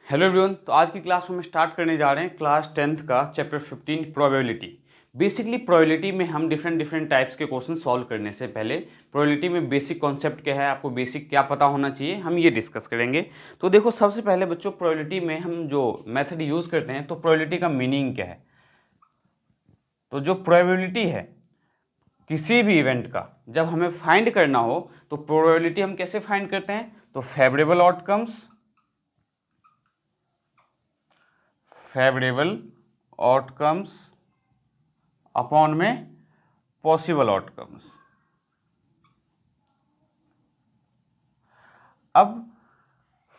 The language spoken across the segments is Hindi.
Hello everyone. तो आज की क्लास में हम स्टार्ट करने जा रहे हैं क्लास 10th का चैप्टर 15 प्रोबेबिलिटी। बेसिकली प्रोबेबिलिटी में हम डिफरेंट टाइप्स के क्वेश्चन सॉल्व करने से पहले प्रोबेबिलिटी में बेसिक कॉन्सेप्ट क्या है, आपको बेसिक क्या पता होना चाहिए, हम ये डिस्कस करेंगे। तो देखो, सबसे पहले बच्चों प्रोबेबिलिटी में हम जो मेथड यूज़ करते हैं, तो प्रोबेबिलिटी का मीनिंग क्या है। तो जो प्रोबेबिलिटी है किसी भी इवेंट का, जब हमें फाइंड करना हो तो प्रोबेबिलिटी हम कैसे फाइंड करते हैं, तो फेवरेबल आउटकम्स अपॉन में पॉसिबल आउटकम्स। अब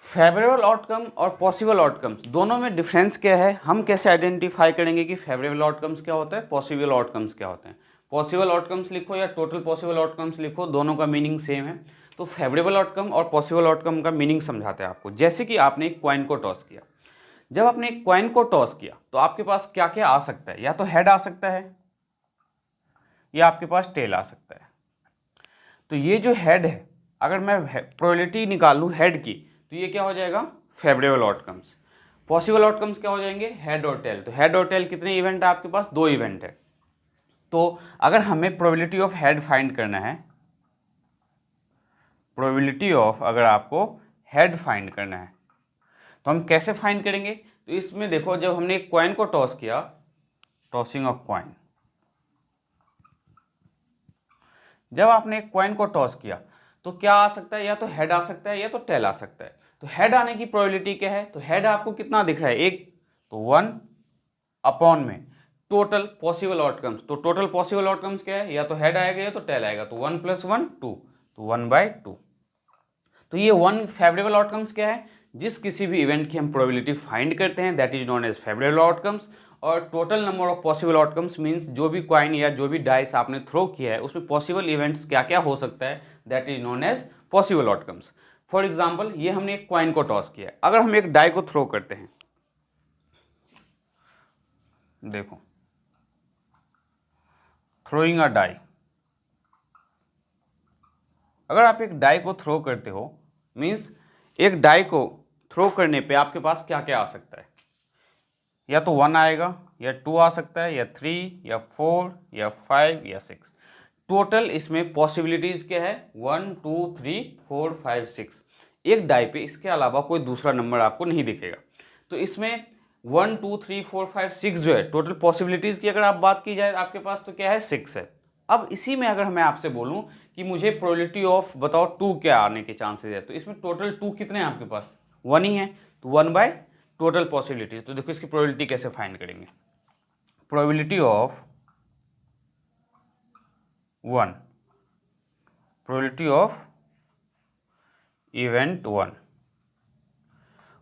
फेवरेबल आउटकम और पॉसिबल आउटकम्स दोनों में डिफरेंस क्या है, हम कैसे आइडेंटिफाई करेंगे कि फेवरेबल आउटकम्स क्या होता है, पॉसिबल आउटकम्स क्या होते हैं। पॉसिबल आउटकम्स लिखो या टोटल पॉसिबल आउटकम्स लिखो, दोनों का मीनिंग सेम है। तो फेवरेबल आउटकम और पॉसिबल आउटकम का मीनिंग समझाते हैं आपको। जैसे कि आपने एक कॉइन को टॉस किया, जब आपने एक कॉइन को टॉस किया तो आपके पास क्या क्या आ सकता है, या तो हेड आ सकता है या आपके पास टेल आ सकता है। तो ये जो हेड है, अगर मैं प्रोबेबिलिटी निकालूं हेड की, तो ये क्या हो जाएगा, फेवरेबल आउटकम्स। पॉसिबल आउटकम्स क्या हो जाएंगे, हेड और टेल। तो हेड और टेल कितने इवेंट है आपके पास, 2 इवेंट है। तो अगर हमें प्रोबेबिलिटी ऑफ हेड फाइंड करना है, प्रोबेबिलिटी ऑफ अगर आपको हेड फाइंड करना है तो हम कैसे फाइंड करेंगे। तो इसमें देखो, जब हमने एक कॉइन को टॉस किया, टॉसिंग ऑफ कॉइन, जब आपने एक कॉइन को टॉस किया तो क्या आ सकता है, या तो हेड आ सकता है या तो टेल आ सकता है। तो हेड आने की प्रोबेबिलिटी क्या है, तो हेड आपको कितना दिख रहा है, एक, तो 1 अपॉन में टोटल पॉसिबल आउटकम्स। तो टोटल पॉसिबल आउटकम्स क्या है, या तो हेड आएगा या तो टेल आएगा। तो 1 + 1 2, तो 1/2। तो ये 1 फेवरेबल आउटकम्स क्या है, जिस किसी भी इवेंट की हम प्रोबेबिलिटी फाइंड करते हैं, that is known as favourable outcomes. और total number of possible outcomes means जो भी कॉइन या जो भी डाइस आपने थ्रो किया है उसमें पॉसिबल इवेंट्स क्या क्या हो सकता है, that is known as possible outcomes. For example, ये हमने एक कॉइन को टॉस किया है, अगर हम एक डाई को थ्रो करते हैं, देखो थ्रोइंग अ डाई, अगर आप एक डाई को थ्रो करते हो मीन्स एक डाई को थ्रो करने पे आपके पास क्या क्या आ सकता है, या तो 1 आएगा या 2 आ सकता है या 3 या 4 या 5 या 6। टोटल इसमें पॉसिबिलिटीज क्या है, 1 2 3 4 5 6। एक डाई पे इसके अलावा कोई दूसरा नंबर आपको नहीं दिखेगा। तो इसमें 1 2 3 4 5 6 जो है टोटल पॉसिबिलिटीज की अगर आप बात की जाए आपके पास, तो क्या है, 6 है। अब इसी में अगर मैं आपसे बोलूं कि मुझे प्रोबेबिलिटी ऑफ बताओ 2 क्या आने के चांसेस है, तो इसमें टोटल 2 कितने हैं आपके पास, 1 ही है। तो 1 बाय टोटल पॉसिबिलिटीज। तो देखो इसकी प्रोबेबिलिटी कैसे फाइंड करेंगे, probability of 1, probability of event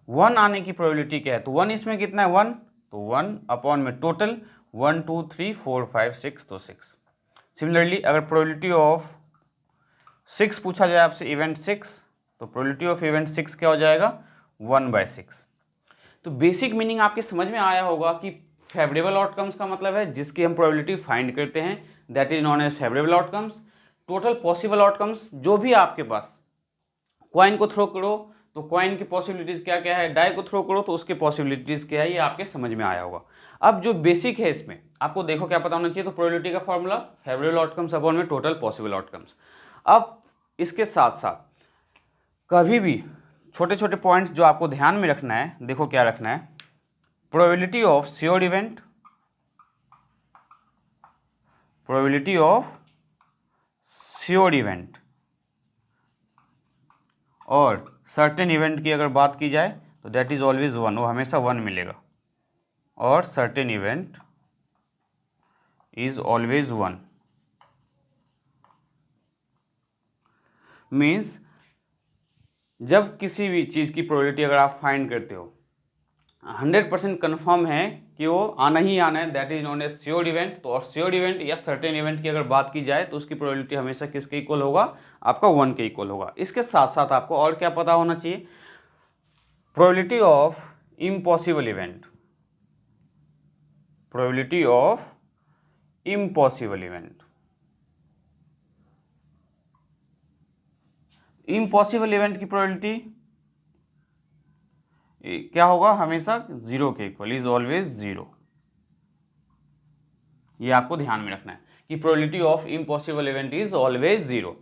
1 आने की प्रोबेबिलिटी क्या है, तो 1 इसमें कितना है, 1, तो 1 अपॉन में टोटल 1 2 3 4 5 6, तो 6। सिमिलरली अगर प्रोबेबिलिटी ऑफ 6 पूछा जाए आपसे, इवेंट 6, तो प्रोबेबिलिटी ऑफ इवेंट 6 क्या हो जाएगा, 1/6। तो बेसिक मीनिंग आपके समझ में आया होगा कि फेवरेबल आउटकम्स का मतलब है जिसकी हम प्रोबेबिलिटी फाइंड करते हैं, that is known as favourable outcomes. Total possible outcomes, जो भी आपके पास, कॉइन को थ्रो करो तो कॉइन की पॉसिबिलिटीज क्या क्या है, डाई को थ्रो करो तो उसकी पॉसिबिलिटीज क्या है, ये आपके समझ में आया होगा। अब जो बेसिक है इसमें आपको देखो क्या पता होना चाहिए, तो प्रोबेबिलिटी का फॉर्मूला फेवरेबल आउटकम्स अपॉन में टोटल पॉसिबल आउटकम्स। अब इसके साथ साथ कभी भी छोटे छोटे पॉइंट्स जो आपको ध्यान में रखना है, देखो क्या रखना है, probability of sure event, probability of sure event और सर्टेन इवेंट की अगर बात की जाए तो दैट इज ऑलवेज 1, वो हमेशा 1 मिलेगा। और certain event is always 1 means जब किसी भी चीज़ की प्रोबेबिलिटी अगर आप फाइंड करते हो, 100% कन्फर्म है कि वो आना ही आना है, that is known as sure event. तो और श्योर इवेंट या सर्टेन इवेंट की अगर बात की जाए तो उसकी प्रोबेबिलिटी हमेशा किसके इक्वल होगा, आपका 1 के इक्वल होगा। इसके साथ साथ आपको और क्या पता होना चाहिए, probability of impossible event, probability of impossible event, impossible event की प्रोबेबिलिटी, क्या होगा, हमेशा 0 के इक्वल, इज ऑलवेज 0। ये आपको ध्यान में रखना है कि probability of impossible event is always 0।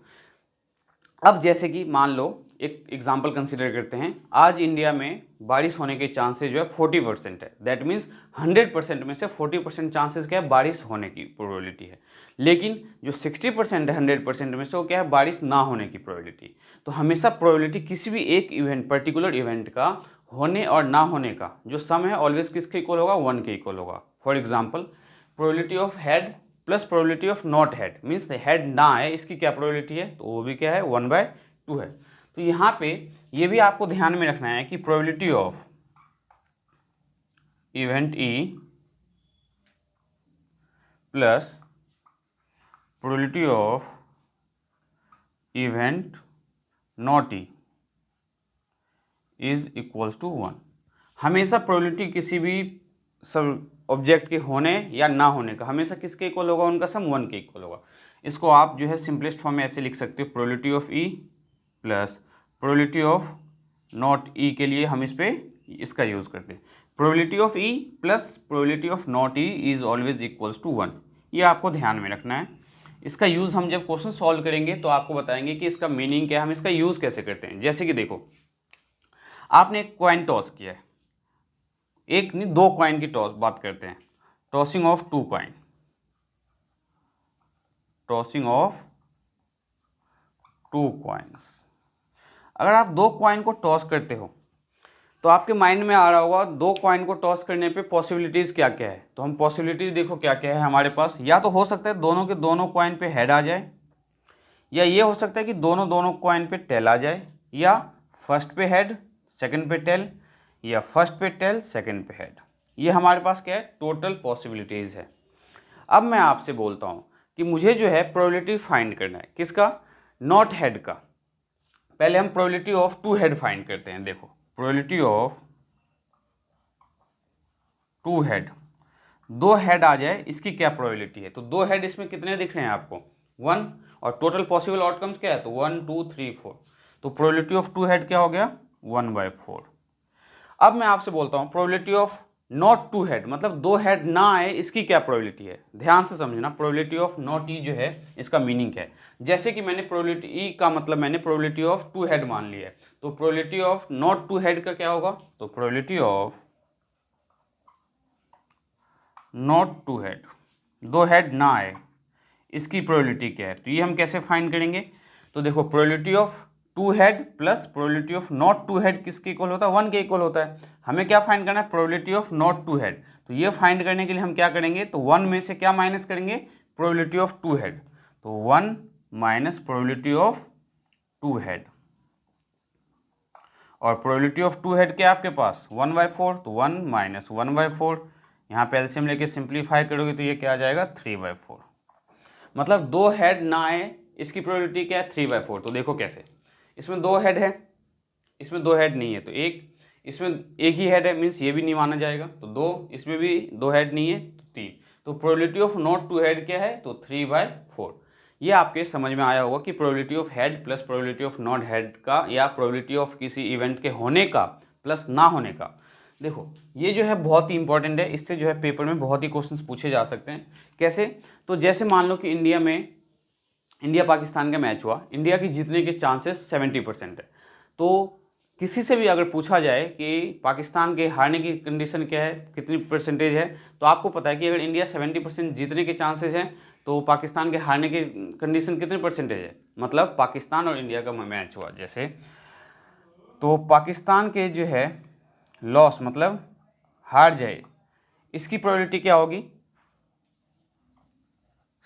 अब जैसे कि मान लो एक एग्जांपल कंसीडर करते हैं, आज इंडिया में बारिश होने के चांसेस जो है 40% है। दैट मीन्स 100% में से 40% चांसेस क्या है, बारिश होने की प्रोबेबिलिटी है। लेकिन जो 60% है 100% में से, वो क्या है, बारिश ना होने की प्रोबेबिलिटी। तो हमेशा प्रोबेबिलिटी किसी भी एक इवेंट, पर्टिकुलर इवेंट का होने और ना होने का जो सम है ऑलवेज किसके इक्वल होगा, 1 के इक्वल होगा। For example probability of had plus probability of not had, means had ना है, इसकी क्या प्रोबेबिलिटी है, तो वो भी क्या है, 1/2 है। तो यहाँ पे ये भी आपको ध्यान में रखना है कि probability of event E plus probability of event not E is equals to 1। हमेशा प्रोबेबिलिटी किसी भी सब ऑब्जेक्ट के होने या ना होने का हमेशा किसके इक्वल होगा, उनका सम 1 के इक्वल होगा। इसको आप जो है सिंपलेस्ट फॉर्म में ऐसे लिख सकते हो, probability of E plus probability of not E के लिए हम इस पे इसका यूज़ करते हैं, probability of E plus probability of not E is always equals to 1। ये आपको ध्यान में रखना है। इसका यूज़ हम जब क्वेश्चन सॉल्व करेंगे तो आपको बताएंगे कि इसका मीनिंग क्या है, हम इसका यूज़ कैसे करते हैं। जैसे कि देखो, आपने एक कॉइन टॉस किया है, एक नहीं 2 कॉइन की टॉस बात करते हैं, tossing of 2 coin, tossing of 2 coins. अगर आप 2 कॉइन को टॉस करते हो तो आपके माइंड में आ रहा होगा 2 कॉइन को टॉस करने पे पॉसिबिलिटीज़ क्या क्या है। तो हम पॉसिबिलिटीज़ देखो क्या क्या है हमारे पास। या तो हो सकता है दोनों के दोनों कॉइन पे हेड आ जाए, या ये हो सकता है कि दोनों दोनों कॉइन पे टेल आ जाए, या फर्स्ट पे हेड सेकंड पे टेल, या फर्स्ट पे टेल सेकंड पे हेड। ये हमारे पास क्या है, टोटल पॉसिबिलिटीज़ है। अब मैं आपसे बोलता हूँ कि मुझे जो है प्रोबेबिलिटी फाइंड करना है, किसका, नॉट हेड का। पहले हम प्रोबेबिलिटी ऑफ 2 हेड फाइंड करते हैं। देखो, प्रोबेबिलिटी ऑफ 2 हेड, 2 हेड आ जाए, इसकी क्या प्रोबेबिलिटी है। तो 2 हेड इसमें कितने दिख रहे हैं आपको, 1, और टोटल पॉसिबल आउटकम्स क्या है, तो 1 2 3 4। तो प्रोबेबिलिटी ऑफ 2 हेड क्या हो गया, 1/4। अब मैं आपसे बोलता हूँ प्रोबेबिलिटी ऑफ नॉट 2 हेड, मतलब 2 हेड ना आए, इसकी क्या प्रोबेबिलिटी है। ध्यान से समझना, प्रोबेबिलिटी ऑफ नॉट ई जो है इसका मीनिंग क्या है। जैसे कि मैंने प्रोबेबिलिटी ई का मतलब मैंने प्रोबेबिलिटी ऑफ 2 हेड मान लिया है, तो प्रोबेबिलिटी ऑफ नॉट 2 हेड का क्या होगा, तो probability of not 2 head, 2 head ना आए, इसकी प्रोबेबिलिटी क्या है। तो ये हम कैसे फाइंड करेंगे। तो देखो, probability of 2 head plus probability of not 2 head किसके इक्वल होता है, 1 के इक्वल होता है। हमें क्या फाइंड करना है, प्रोबेबिलिटी ऑफ नॉट 2 हेड। तो ये फाइंड करने के लिए हम क्या करेंगे, तो 1 में से क्या माइनस करेंगे, प्रोबेबिलिटी ऑफ 2 हेड। तो 1 माइनस प्रोबेबिलिटी ऑफ 2 हेड, और प्रोबेबिलिटी ऑफ 2 हेड क्या है आपके पास, 1/4। तो 1 माइनस 1/4, यहाँ पे एलसीएम लेके सिंप्लीफाई करोगे तो ये क्या आ जाएगा, 3/4। मतलब 2 हेड ना आए, इसकी प्रोबेबिलिटी क्या है, 3/4। तो देखो कैसे, इसमें 2 हेड है, इसमें 2 हेड नहीं है, तो एक इसमें एक ही हेड है, मीन्स ये भी नहीं माना जाएगा। तो 2, इसमें भी 2 हेड नहीं है, तो 3। तो प्रोबेबिलिटी ऑफ नॉट 2 हेड क्या है, तो 3/4। ये आपके समझ में आया होगा कि probability of head plus probability of not head का, या प्रोबेबिलिटी ऑफ किसी इवेंट के होने का प्लस ना होने का। देखो, ये जो है बहुत ही इंपॉर्टेंट है, इससे जो है पेपर में बहुत ही क्वेश्चंस पूछे जा सकते हैं। कैसे, तो जैसे मान लो कि इंडिया पाकिस्तान का मैच हुआ, इंडिया की जीतने के चांसेस 70% है। तो किसी से भी अगर पूछा जाए कि पाकिस्तान के हारने की कंडीशन क्या है, कितनी परसेंटेज है, तो आपको पता है कि अगर इंडिया 70% जीतने के चांसेस हैं, तो पाकिस्तान के हारने की कंडीशन कितनी परसेंटेज है। मतलब पाकिस्तान और इंडिया का मैच हुआ जैसे, तो पाकिस्तान के जो है लॉस मतलब हार जाए, इसकी प्रोबेबिलिटी क्या होगी,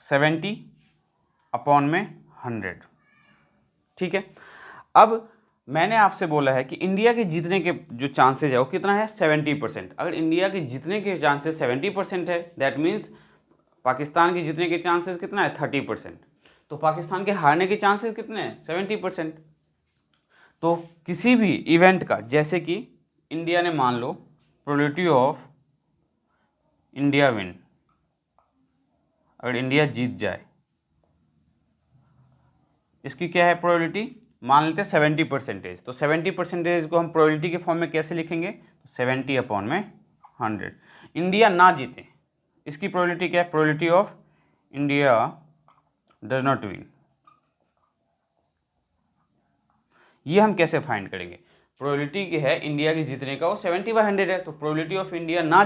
70/100। ठीक है। अब मैंने आपसे बोला है कि इंडिया के जीतने के जो चांसेस है वो कितना है, 70%। अगर इंडिया के जीतने के चांसेस 70% है, दैट मीन्स पाकिस्तान के जीतने के चांसेस कितना है, 30%। तो पाकिस्तान के हारने के चांसेस कितने हैं, 70%। तो किसी भी इवेंट का, जैसे कि इंडिया ने मान लो प्रोबेबिलिटी ऑफ इंडिया विन, अगर इंडिया जीत जाए, इसकी क्या है प्रोबेबिलिटी, मान लेते हैं 70%, तो 70% को हम प्रोबेबिलिटी के फॉर्म में कैसे लिखेंगे, 70/100। इंडिया ना जीते, इसकी प्रोबेबिलिटी क्या है, probability of India does not win. ये हम कैसे फाइंड करेंगे, प्रोबेबिलिटी की है इंडिया के जीतने का, वो 70/100 है, तो प्रोबेबिलिटी ऑफ इंडिया ना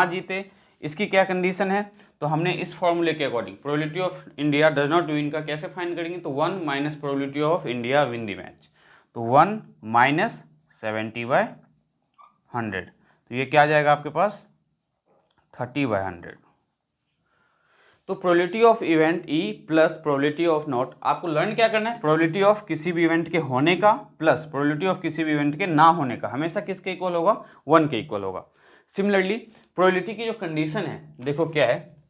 जीते इसकी क्या कंडीशन है, तो हमने इस फॉर्मूले के according probability of India does not win का कैसे फाइंड करेंगे, तो 1 minus probability of India win the match, तो 1 माइनस 70/100, तो ये क्या आ जाएगा आपके पास 30/100। तो probability of event E plus probability of not, आपको लर्न क्या करना है, प्रोबेबिलिटी ऑफ किसी भी इवेंट के होने का प्लस प्रोबेबिलिटी ऑफ किसी भी इवेंट के ना होने का हमेशा किसके इक्वल होगा, 1 के इक्वल होगा। सिमिलरली प्रोबेबिलिटी की जो कंडीशन है देखो क्या है,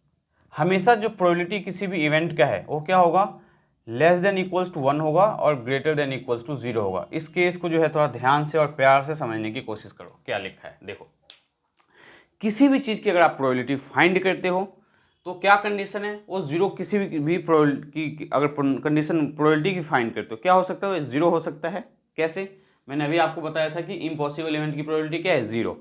हमेशा जो प्रोबेबिलिटी किसी भी इवेंट का है वो क्या होगा, लेस देन इक्वल्स टू 1 होगा और ग्रेटर देन इक्वल्स टू 0 होगा। इस केस को जो है थोड़ा ध्यान से और प्यार से समझने की कोशिश करो, क्या लिखा है देखो, किसी भी चीज़ की अगर आप प्रोबेबिलिटी फाइंड करते हो तो क्या कंडीशन है, वो 0 किसी भी प्रोबेबिलिटी की अगर कंडीशन प्रोबेबिलिटी की फाइंड करते हो क्या हो सकता है, 0 हो सकता है। कैसे, मैंने अभी आपको बताया था कि इम्पॉसिबल इवेंट की प्रोबेबिलिटी क्या है 0,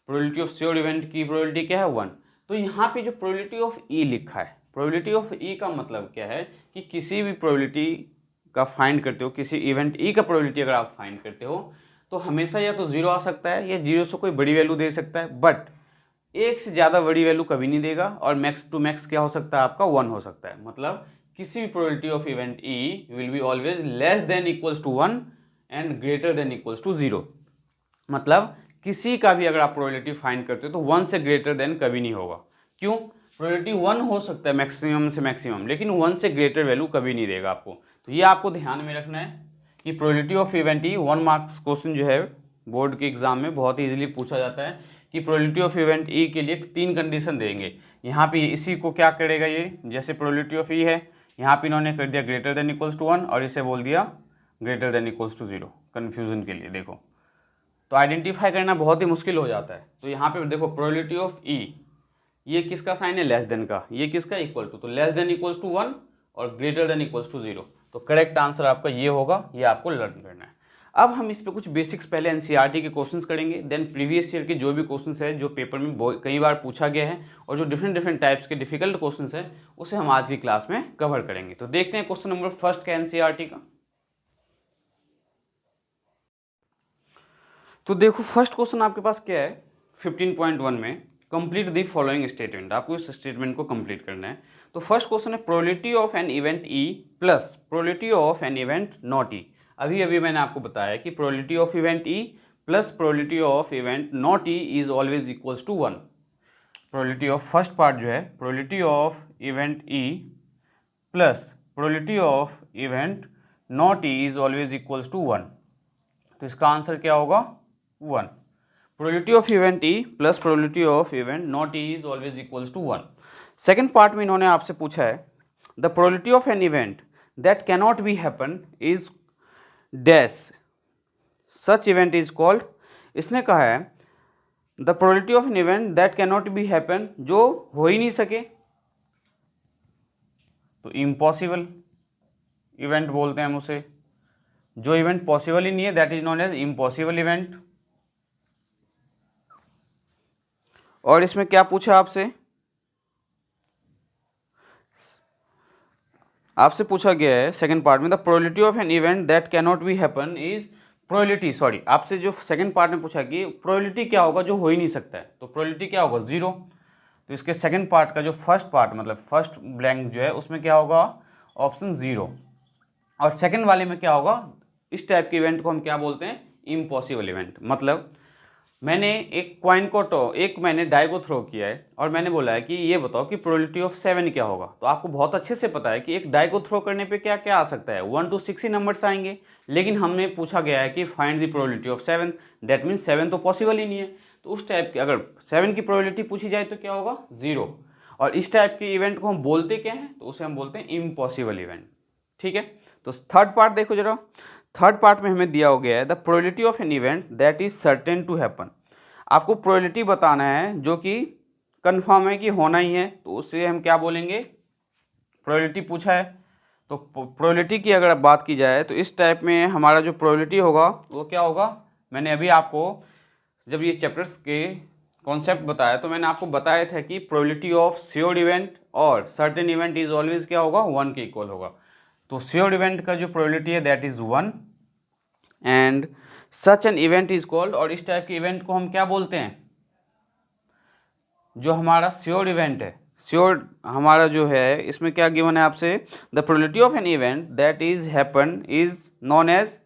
प्रोबेबिलिटी ऑफ श्योर इवेंट की प्रोबेबिलिटी क्या है 1। तो यहाँ पे जो प्रोबेबिलिटी ऑफ ई लिखा है, प्रोबेबिलिटी ऑफ ई का मतलब क्या है कि किसी भी प्रोबेबिलिटी का फाइंड करते हो, किसी इवेंट ई का प्रोबेबिलिटी अगर आप फाइंड करते हो तो हमेशा या तो 0 आ सकता है या 0 से कोई बड़ी वैल्यू दे सकता है, बट 1 से ज़्यादा बड़ी वैल्यू कभी नहीं देगा, और मैक्स टू मैक्स क्या हो सकता है आपका 1 हो सकता है। मतलब किसी भी probability of event E will be always less than equals to 1 and greater than equals to 0। मतलब किसी का भी अगर आप प्रोबेबिलिटी फाइंड करते हो तो 1 से ग्रेटर देन कभी नहीं होगा। क्यों, प्रोबेबिलिटी 1 हो सकता है मैक्सिमम से मैक्सिमम, लेकिन 1 से ग्रेटर वैल्यू कभी नहीं देगा आपको। तो ये आपको ध्यान में रखना है कि probability of event E 1 marks question जो है बोर्ड के एग्जाम में बहुत ईजिली पूछा जाता है कि प्रोबेबिलिटी ऑफ इवेंट ई के लिए 3 कंडीशन देंगे। यहाँ पे इसी को क्या करेगा, ये जैसे प्रोबेबिलिटी ऑफ ई है यहाँ पे इन्होंने कर दिया ग्रेटर देन इक्वल्स टू 1 और इसे बोल दिया greater than equals to 0, confusion के लिए। देखो तो आइडेंटिफाई करना बहुत ही मुश्किल हो जाता है। तो यहाँ पे देखो प्रोबेबिलिटी ऑफ ई, ये किसका साइन है, लेस देन का, ये किसका इक्वल टू, तो लेस देन इक्वल्स टू 1 और ग्रेटर देन इक्वल्स टू 0। तो करेक्ट आंसर आपका ये होगा, ये आपको लर्न करना है। अब हम इस पे कुछ बेसिक्स पहले एनसीईआरटी के क्वेश्चंस करेंगे, देन प्रीवियस ईयर के जो भी क्वेश्चंस है जो पेपर में कई बार पूछा गया है और जो डिफरेंट टाइप्स के डिफिकल्ट क्वेश्चंस है उसे हम आज की क्लास में कवर करेंगे। तो देखते हैं क्वेश्चन नंबर फर्स्ट का एनसीईआरटी का। तो देखो फर्स्ट क्वेश्चन आपके पास क्या है 15.1 में, कंप्लीट द फॉलोइंग स्टेटमेंट, आपको इस स्टेटमेंट को कंप्लीट करना है। तो फर्स्ट क्वेश्चन है probability of an event E plus probability of an event not E. अभी मैंने आपको बताया कि probability of event E plus probability of event not E is always equals to 1। Probability of first part जो है probability of event E plus probability of event not E is always equals to 1। तो इसका आंसर क्या होगा 1। Probability of event E plus probability of event not E is always equals to 1। Second part में इन्होंने आपसे पूछा है the probability of an event that cannot be happen is dash, such event is called. इसने कहा है the probability of an event that cannot be happen, जो हो ही नहीं सके तो इम्पॉसिबल इवेंट बोलते हैं हम उसे। जो इवेंट पॉसिबल ही नहीं है that is known as impossible event. और इसमें क्या पूछा आपसे पूछा गया है सेकंड पार्ट में the probability of an event that cannot be happen is probability, आपसे जो सेकंड पार्ट में पूछा कि प्रोबेबिलिटी क्या होगा जो हो ही नहीं सकता है, तो प्रोबेबिलिटी क्या होगा 0। तो इसके सेकंड पार्ट का जो फर्स्ट पार्ट मतलब फर्स्ट ब्लैंक जो है उसमें क्या होगा ऑप्शन 0, और सेकंड वाले में क्या होगा, इस टाइप के इवेंट को हम क्या बोलते हैं इम्पॉसिबल इवेंट। मतलब मैंने एक कॉइन को मैंने डाई को थ्रो किया है और मैंने बोला है कि ये बताओ कि प्रोबेबिलिटी ऑफ 7 क्या होगा। तो आपको बहुत अच्छे से पता है कि एक डाई को थ्रो करने पे क्या क्या आ सकता है 1 to 6 ही नंबर्स आएंगे, लेकिन हमने पूछा गया है कि find the probability of 7, that means 7 तो पॉसिबल ही नहीं है। तो उस टाइप की अगर 7 की प्रोबेबिलिटी पूछी जाए तो क्या होगा 0, और इस टाइप के इवेंट को हम बोलते क्या हैं, तो उसे हम बोलते हैं इम्पॉसिबल इवेंट। ठीक है, तो थर्ड पार्ट देखो जरा, थर्ड पार्ट में हमें दिया हो गया है the probability of an event that is certain to happen. आपको प्रोबेबिलिटी बताना है जो कि कंफर्म है कि होना ही है, तो उससे हम क्या बोलेंगे, प्रोबेबिलिटी पूछा है तो प्रोबेबिलिटी की अगर बात की जाए तो इस टाइप में हमारा जो प्रोबेबिलिटी होगा वो क्या होगा, मैंने अभी आपको जब ये चैप्टर्स के कॉन्सेप्ट बताया तो मैंने आपको बताया था कि प्रोबेबिलिटी ऑफ श्योर इवेंट और सर्टेन इवेंट इज ऑलवेज क्या होगा, 1 के इक्वल होगा। तो श्योर इवेंट का जो प्रोबेबिलिटी है that is 1 and such an event is called, और इस टाइप के इवेंट को हम क्या बोलते हैं, जो हमारा श्योर इवेंट है, श्योर हमारा जो है इसमें क्या गिवन है आपसे, the probability of an event that is happen is known as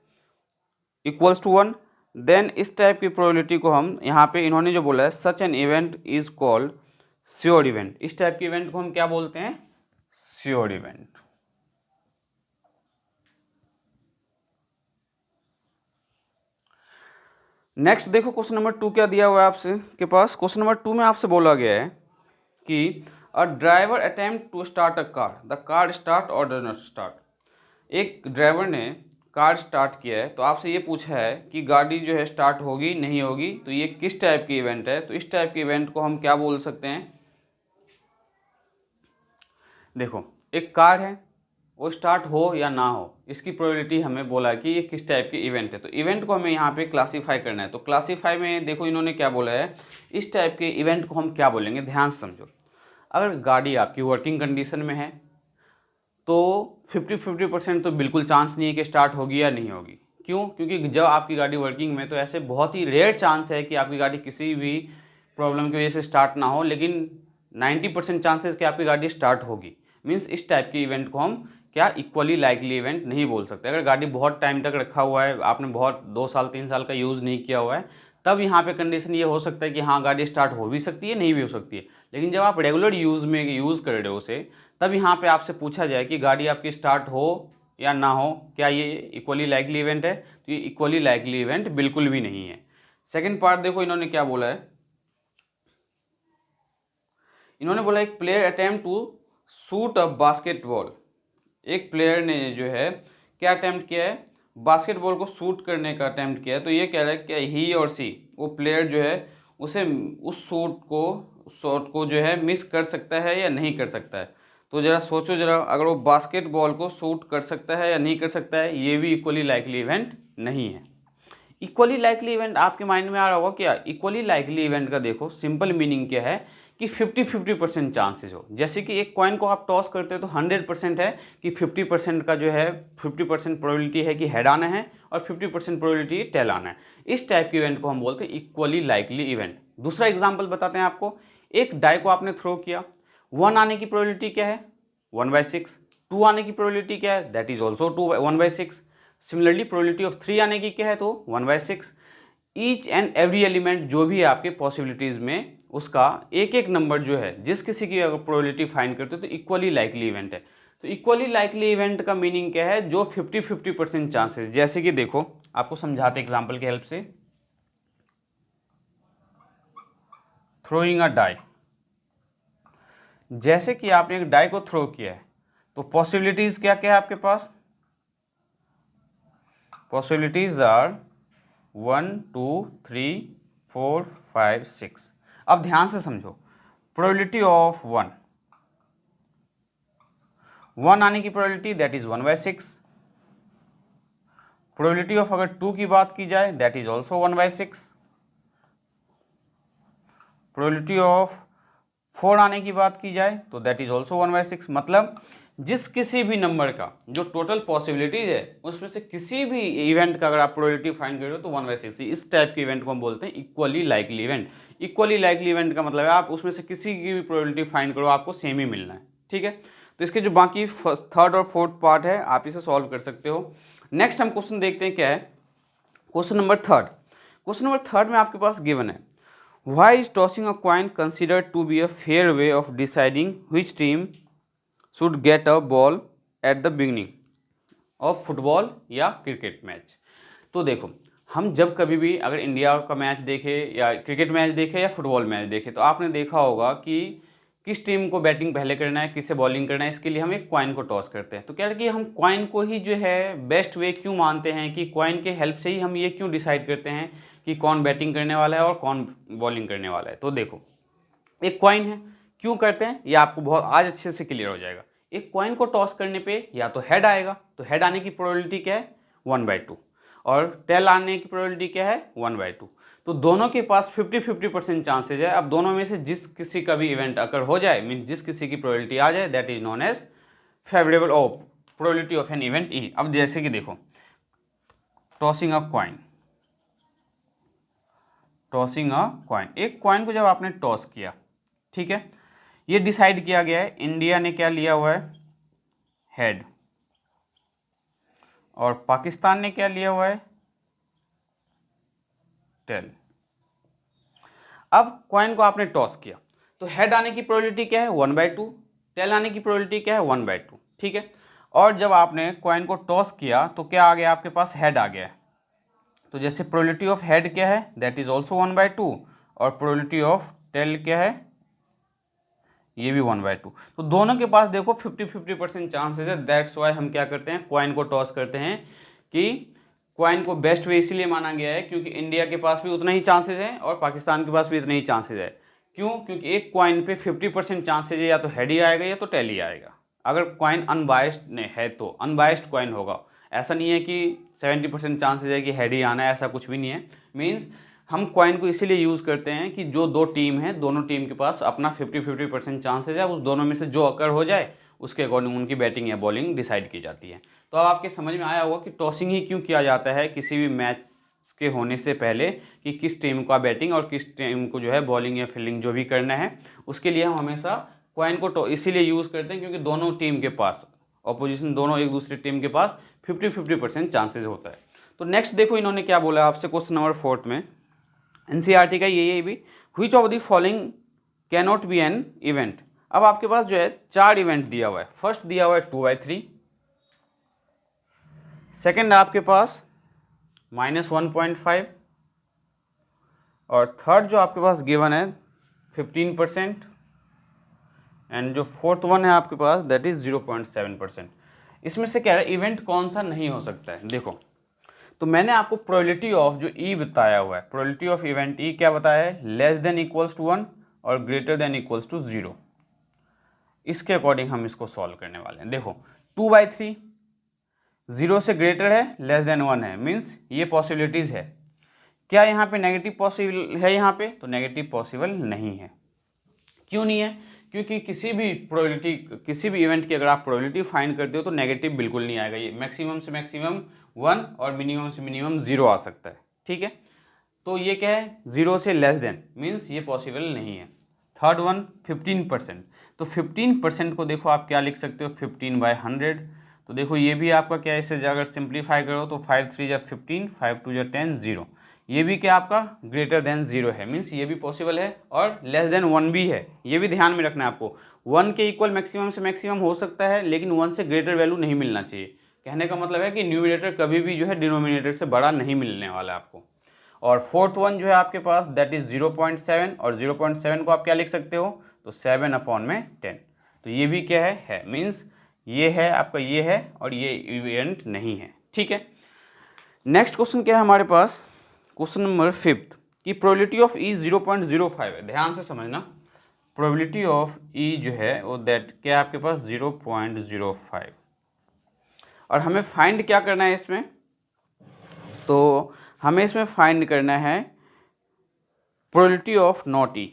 equals to 1, then इस टाइप की प्रोबेबिलिटी को हम यहाँ पे इन्होंने जो बोला है such an event is called sure event, इस टाइप के इवेंट को हम क्या बोलते हैं, श्योर इवेंट। नेक्स्ट देखो क्वेश्चन नंबर 2 क्या दिया हुआ है आपसे के पास। क्वेश्चन नंबर 2 में आपसे बोला गया है कि a driver attempt to start a car, the car start or does not start. एक ड्राइवर ने कार स्टार्ट किया है तो आपसे ये पूछा है कि गाड़ी जो है स्टार्ट होगी नहीं होगी, तो ये किस टाइप की इवेंट है, तो इस टाइप के इवेंट को हम क्या बोल सकते हैं। देखो एक कार है, वो स्टार्ट हो या ना हो इसकी प्रोबेबिलिटी हमें बोला है कि ये किस टाइप की इवेंट है, तो इवेंट को हमें यहाँ पे क्लासीफाई करना है। तो क्लासीफाई में देखो इन्होंने क्या बोला है, इस टाइप के इवेंट को हम क्या बोलेंगे, ध्यान से समझो। अगर गाड़ी आपकी वर्किंग कंडीशन में है तो 50-50% तो बिल्कुल चांस नहीं है कि स्टार्ट होगी या नहीं होगी। क्यों? क्योंकि जब आपकी गाड़ी वर्किंग में तो ऐसे बहुत ही रेयर चांस है कि आपकी गाड़ी किसी भी प्रॉब्लम की वजह से स्टार्ट ना हो, लेकिन 90% चांसेस कि आपकी गाड़ी स्टार्ट होगी। मीन्स इस टाइप की इवेंट को हम क्या इक्वली लाइकली इवेंट नहीं बोल सकते। अगर गाड़ी बहुत टाइम तक रखा हुआ है, आपने बहुत 2 साल 3 साल का यूज़ नहीं किया हुआ है, तब यहाँ पे कंडीशन ये हो सकता है कि हाँ गाड़ी स्टार्ट हो भी सकती है नहीं भी हो सकती है। लेकिन जब आप रेगुलर यूज़ में यूज़ कर रहे हो उसे, तब यहाँ पे आपसे पूछा जाए कि गाड़ी आपकी स्टार्ट हो या ना हो, क्या ये इक्वली लाइकली इवेंट है, तो ये इक्वली लाइकली इवेंट बिल्कुल भी नहीं है। सेकेंड पार्ट देखो इन्होंने क्या बोला है, इन्होंने बोला एक player attempt to shoot a basketball. एक प्लेयर ने जो है क्या अटेम्प्ट किया है, बास्केटबॉल को शूट करने का अटेम्प्ट किया है। तो ये कह रहा है कि ही और सी, वो प्लेयर जो है उसे उस शॉट को जो है मिस कर सकता है या नहीं कर सकता है। तो ज़रा सोचो ज़रा, अगर वो बास्केटबॉल को शूट कर सकता है या नहीं कर सकता है, ये भी इक्वली लाइकली इवेंट नहीं है। इक्वली लाइकली इवेंट आपके माइंड में आ रहा होगा क्या, इक्वली लाइकली इवेंट का देखो सिंपल मीनिंग क्या है कि 50-50% चांसेस हो। जैसे कि एक कॉइन को आप टॉस करते हो तो 100% है कि 50% का जो है 50% प्रोबेबिलिटी है कि हेड आना है और 50% प्रोबेबिलिटी टेल आना है। इस टाइप के इवेंट को हम बोलते हैं इक्वली लाइकली इवेंट। दूसरा एग्जाम्पल बताते हैं आपको, एक डाई को आपने थ्रो किया, 1 आने की प्रोबेबिलिटी क्या है, 1/6। 2 आने की प्रोबेबिलिटी क्या है, that is also 1/6। Similarly probability of 3 आने की क्या है, तो 1/6। ईच एंड एवरी एलिमेंट जो भी है आपके पॉसिबिलिटीज़ में, उसका एक एक नंबर जो है जिस किसी की अगर प्रोबेबिलिटी फाइंड करते हो तो इक्वली लाइकली इवेंट है। तो इक्वली लाइकली इवेंट का मीनिंग क्या है, जो 50-50% चांसेस। जैसे कि देखो आपको समझाते एग्जांपल की हेल्प से, थ्रोइंग अ डाई। जैसे कि आपने एक डाई को थ्रो किया है तो पॉसिबिलिटीज क्या क्या है आपके पास, पॉसिबिलिटीज आर 1 2 3 4 5 6। अब ध्यान से समझो, प्रोबेबिलिटी ऑफ 1 आने की probability that is 1/6। Probability of अगर 2 की बात की जाए that is also 1/6। Probability of 4 आने की बात की जाए तो दैट इज ऑल्सो 1/6। मतलब जिस किसी भी नंबर का जो टोटल पॉसिबिलिटीज है उसमें से किसी भी इवेंट का अगर आप प्रोबेबिलिटी फाइंड करो तो 1/6। इस टाइप के इवेंट को हम बोलते हैं equally likely event. Equally likely event का मतलब है आप उसमें से किसी की भी प्रोबेबिलिटी फाइंड करो आपको सेम ही मिलना है, ठीक है। तो इसके जो बाकी थर्ड और फोर्थ पार्ट है आप इसे सॉल्व कर सकते हो। नेक्स्ट हम क्वेश्चन देखते हैं क्या है, question number third. Question number third में आपके पास गिवन है, Why is tossing a coin considered to be a fair way of deciding which team should get a ball at the beginning of football या क्रिकेट मैच। तो देखो हम जब कभी भी अगर इंडिया का मैच देखे या क्रिकेट मैच देखे या फुटबॉल मैच देखे तो आपने देखा होगा कि किस टीम को बैटिंग पहले करना है, किसे बॉलिंग करना है, इसके लिए हम एक कॉइन को टॉस करते हैं। तो क्या है कि हम कॉइन को ही जो है बेस्ट वे क्यों मानते हैं, कि कॉइन के हेल्प से ही हम ये क्यों डिसाइड करते हैं कि कौन बैटिंग करने वाला है और कौन बॉलिंग करने वाला है। तो देखो एक कॉइन है, क्यों करते हैं ये आपको बहुत आज अच्छे से क्लियर हो जाएगा। एक कॉइन को टॉस करने पे या तो हेड आएगा, तो हेड आने की प्रोबेबिलिटी क्या है 1/2, और टेल आने की प्रोबेबिलिटी क्या है 1/2। तो दोनों के पास 50-50% चांसेज है। अब दोनों में से जिस किसी का भी इवेंट अगर हो जाए, मीन जिस किसी की प्रोबेबिलिटी आ जाए, that is known as favourable of probability of an event E. अब जैसे कि देखो, tossing a coin, tossing a coin, एक कॉइन को जब आपने टॉस किया, ठीक है, ये डिसाइड किया गया है, इंडिया ने क्या लिया हुआ है हेड, और पाकिस्तान ने क्या लिया हुआ है टेल। अब कॉइन को आपने टॉस किया, तो हेड आने की प्रोबेबिलिटी क्या है 1/2, टेल आने की प्रोबेबिलिटी क्या है 1/2, ठीक है। और जब आपने कॉइन को टॉस किया तो क्या आ गया आपके पास, हेड आ गया है। तो जैसे प्रोबेबिलिटी ऑफ हेड क्या है, दैट इज ऑल्सो 1/2, और प्रोबेबिलिटी ऑफ टेल क्या है, ये भी 1/2। तो दोनों के पास देखो 50-50% चांसेस है। दैट्स वाई हम क्या करते हैं, कॉइन को टॉस करते हैं, कि कॉइन को बेस्ट वे इसीलिए माना गया है क्योंकि इंडिया के पास भी उतना ही चांसेस है और पाकिस्तान के पास भी उतने ही चांसेस है। क्यों? क्योंकि एक कॉइन पे 50% चांसेज है या तो हेड ही आएगा या तो टेल ही आएगा। अगर कॉइन अनबायस्ड है तो अनबायस्ड कॉइन होगा, ऐसा नहीं है कि 70% चांसेज है कि हेड ही आना है, ऐसा कुछ भी नहीं है। मीन्स हम कॉइन को इसीलिए यूज़ करते हैं कि जो दो टीम है, दोनों टीम के पास अपना 50-50% चांसेज है, उस दोनों में से जो अकर हो जाए उसके अकॉर्डिंग उनकी बैटिंग या बॉलिंग डिसाइड की जाती है। तो अब आपके समझ में आया होगा कि टॉसिंग ही क्यों किया जाता है किसी भी मैच के होने से पहले, कि किस टीम का बैटिंग और किस टीम को जो है बॉलिंग या फील्डिंग जो भी करना है, उसके लिए हम हमेशा कॉइन को इसीलिए यूज़ करते हैं क्योंकि दोनों टीम के पास, ऑपोजिशन दोनों एक दूसरी टीम के पास 50-50% चांसेज होता है। तो नेक्स्ट देखो इन्होंने क्या बोला आपसे क्वेश्चन नंबर 4 में, एनसीईआरटी का ये भी, which of the following can not be an event. अब आपके पास जो है 4 इवेंट दिया हुआ है। फर्स्ट दिया हुआ है 2/3, सेकेंड आपके पास -1.5, और थर्ड जो आपके पास गिवन है 15%, एंड जो फोर्थ वन है आपके पास दैट इज 0.7%। इसमें से क्या है इवेंट कौन सा नहीं हो सकता है। देखो, तो मैंने आपको प्रोबेबिलिटी ऑफ जो ई बताया हुआ है, प्रोबेबिलिटी ऑफ इवेंट ई क्या बताया है, लेस देन इक्वल्स टू 1 और ग्रेटर देन इक्वल्स टू 0। इसके अकॉर्डिंग हम इसको सॉल्व करने वाले हैं। देखो 2/3 0 से ग्रेटर है, लेस देन 1 है, मीन्स ये पॉसिबिलिटीज़ है। क्या यहाँ पे नेगेटिव पॉसिबल है, यहाँ पे तो नेगेटिव पॉसिबल नहीं है। क्यों नहीं है? क्योंकि किसी भी प्रोबेबिलिटी, किसी भी इवेंट की अगर आप प्रोबेबिलिटी फाइंड करते हो तो नेगेटिव बिल्कुल नहीं आएगा। ये मैक्सिमम से मैक्सिमम 1 और मिनिमम से मिनिमम 0 आ सकता है, ठीक है। तो ये क्या है 0 से लेस देन, मीन्स ये पॉसिबल नहीं है। थर्ड वन 15%, तो 15% को देखो आप क्या लिख सकते हो 15/100। तो देखो ये भी आपका क्या है, इसे अगर सिंप्लीफाई करो तो 5 3 जा 15, 5 2 जा 10, 0। ये भी क्या आपका ग्रेटर देन 0 है, मीन्स ये भी पॉसिबल है, और लेस देन 1 भी है। ये भी ध्यान में रखना है आपको। 1 के इक्वल मैक्सिमम से मैक्सिमम हो सकता है, लेकिन 1 से ग्रेटर वैल्यू नहीं मिलना चाहिए। कहने का मतलब है कि न्यूमरेटर कभी भी जो है डिनोमिनेटर से बड़ा नहीं मिलने वाला है आपको। और फोर्थ वन जो है आपके पास दैट इज 0.7, और 0.7 को आप क्या लिख सकते हो, तो 7/10। तो ये भी क्या है मीन्स ये है आपका, ये है, और ये इवेंट नहीं है, ठीक है। नेक्स्ट क्वेश्चन क्या है हमारे पास, क्वेश्चन नंबर 5 कि प्रोबेबिलिटी ऑफ ई 0.05 है। ध्यान से समझना, प्रोबेबिलिटी ऑफ ई जो है वो दैट क्या है आपके पास 0.05, और हमें फाइंड क्या करना है इसमें, तो हमें इसमें फाइंड करना है probability of not E,